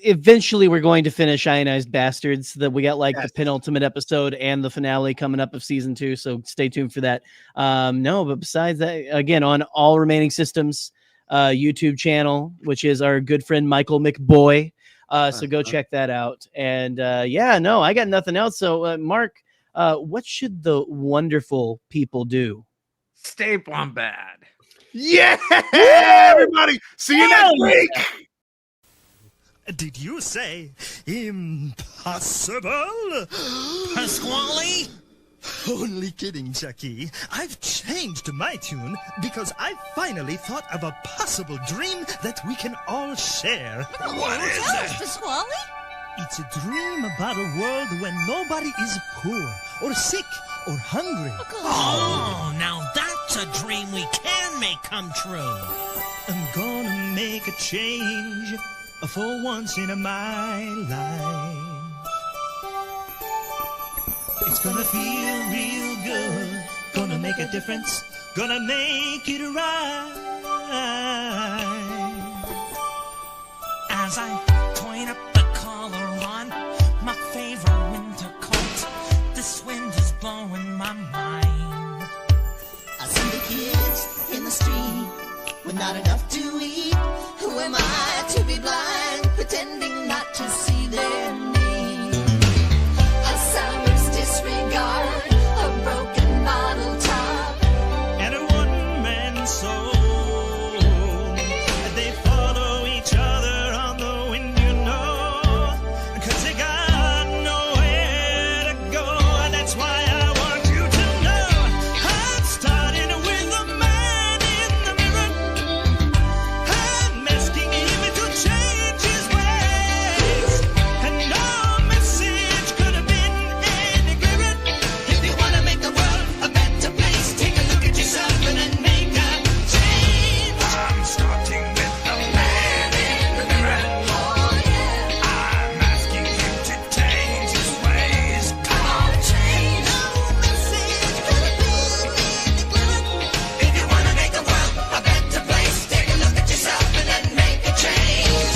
Eventually, we're going to finish Ionized Bastards. That we got like Yes. the penultimate episode and the finale coming up of season 2. So stay tuned for that. No, but besides that, again, on all remaining systems, YouTube channel, which is our good friend Michael McBoy. So go check that out. And yeah, no, I got nothing else. So Mark, what should the wonderful people do? Stay Bombad. Yeah, everybody. See you next week. Did you say impossible? Pasquale? Only kidding, Chucky. I've changed my tune because I finally thought of a possible dream that we can all share. What is it? Pasquale? It's a dream about a world when nobody is poor or sick or hungry. Oh, now that's a dream we can make come true. I'm gonna make a change for once in my life. It's gonna feel real good, gonna make a difference, gonna make it right. As I point up the collar on my favorite winter coat, this wind is blowing my mind. I see the kids in the street with not enough to eat. Who am I to be blind, pretending not to see their need? A summer's disregard, a broken bottle top, And a one-man soul. They follow each other on the wind, you know, 'cause they got nowhere to go. That's why I want you to know I'm starting with the man in the mirror. I'm asking him to change his ways. And no message could have been any clearer. If you wanna make the world a better place, take a look at yourself and then make a change. I'm starting with the man in the mirror. Oh yeah, I'm asking him to change his ways. come on, change. No message could have been any clearer. If you wanna make the world a better place, take a look at yourself and then make a change.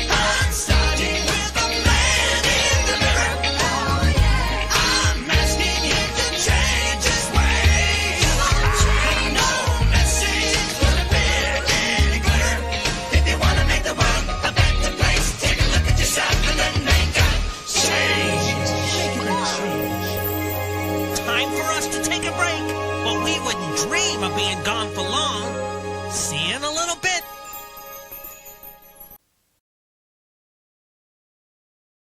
I'm starting with the man in the mirror. Oh yeah, I'm asking him to change his ways. no message could have been any clearer. If you wanna make the world a better place, take a look at yourself and then make a change. Time for us to take a break, but we wouldn't dream of being gone for long. See you in a little bit.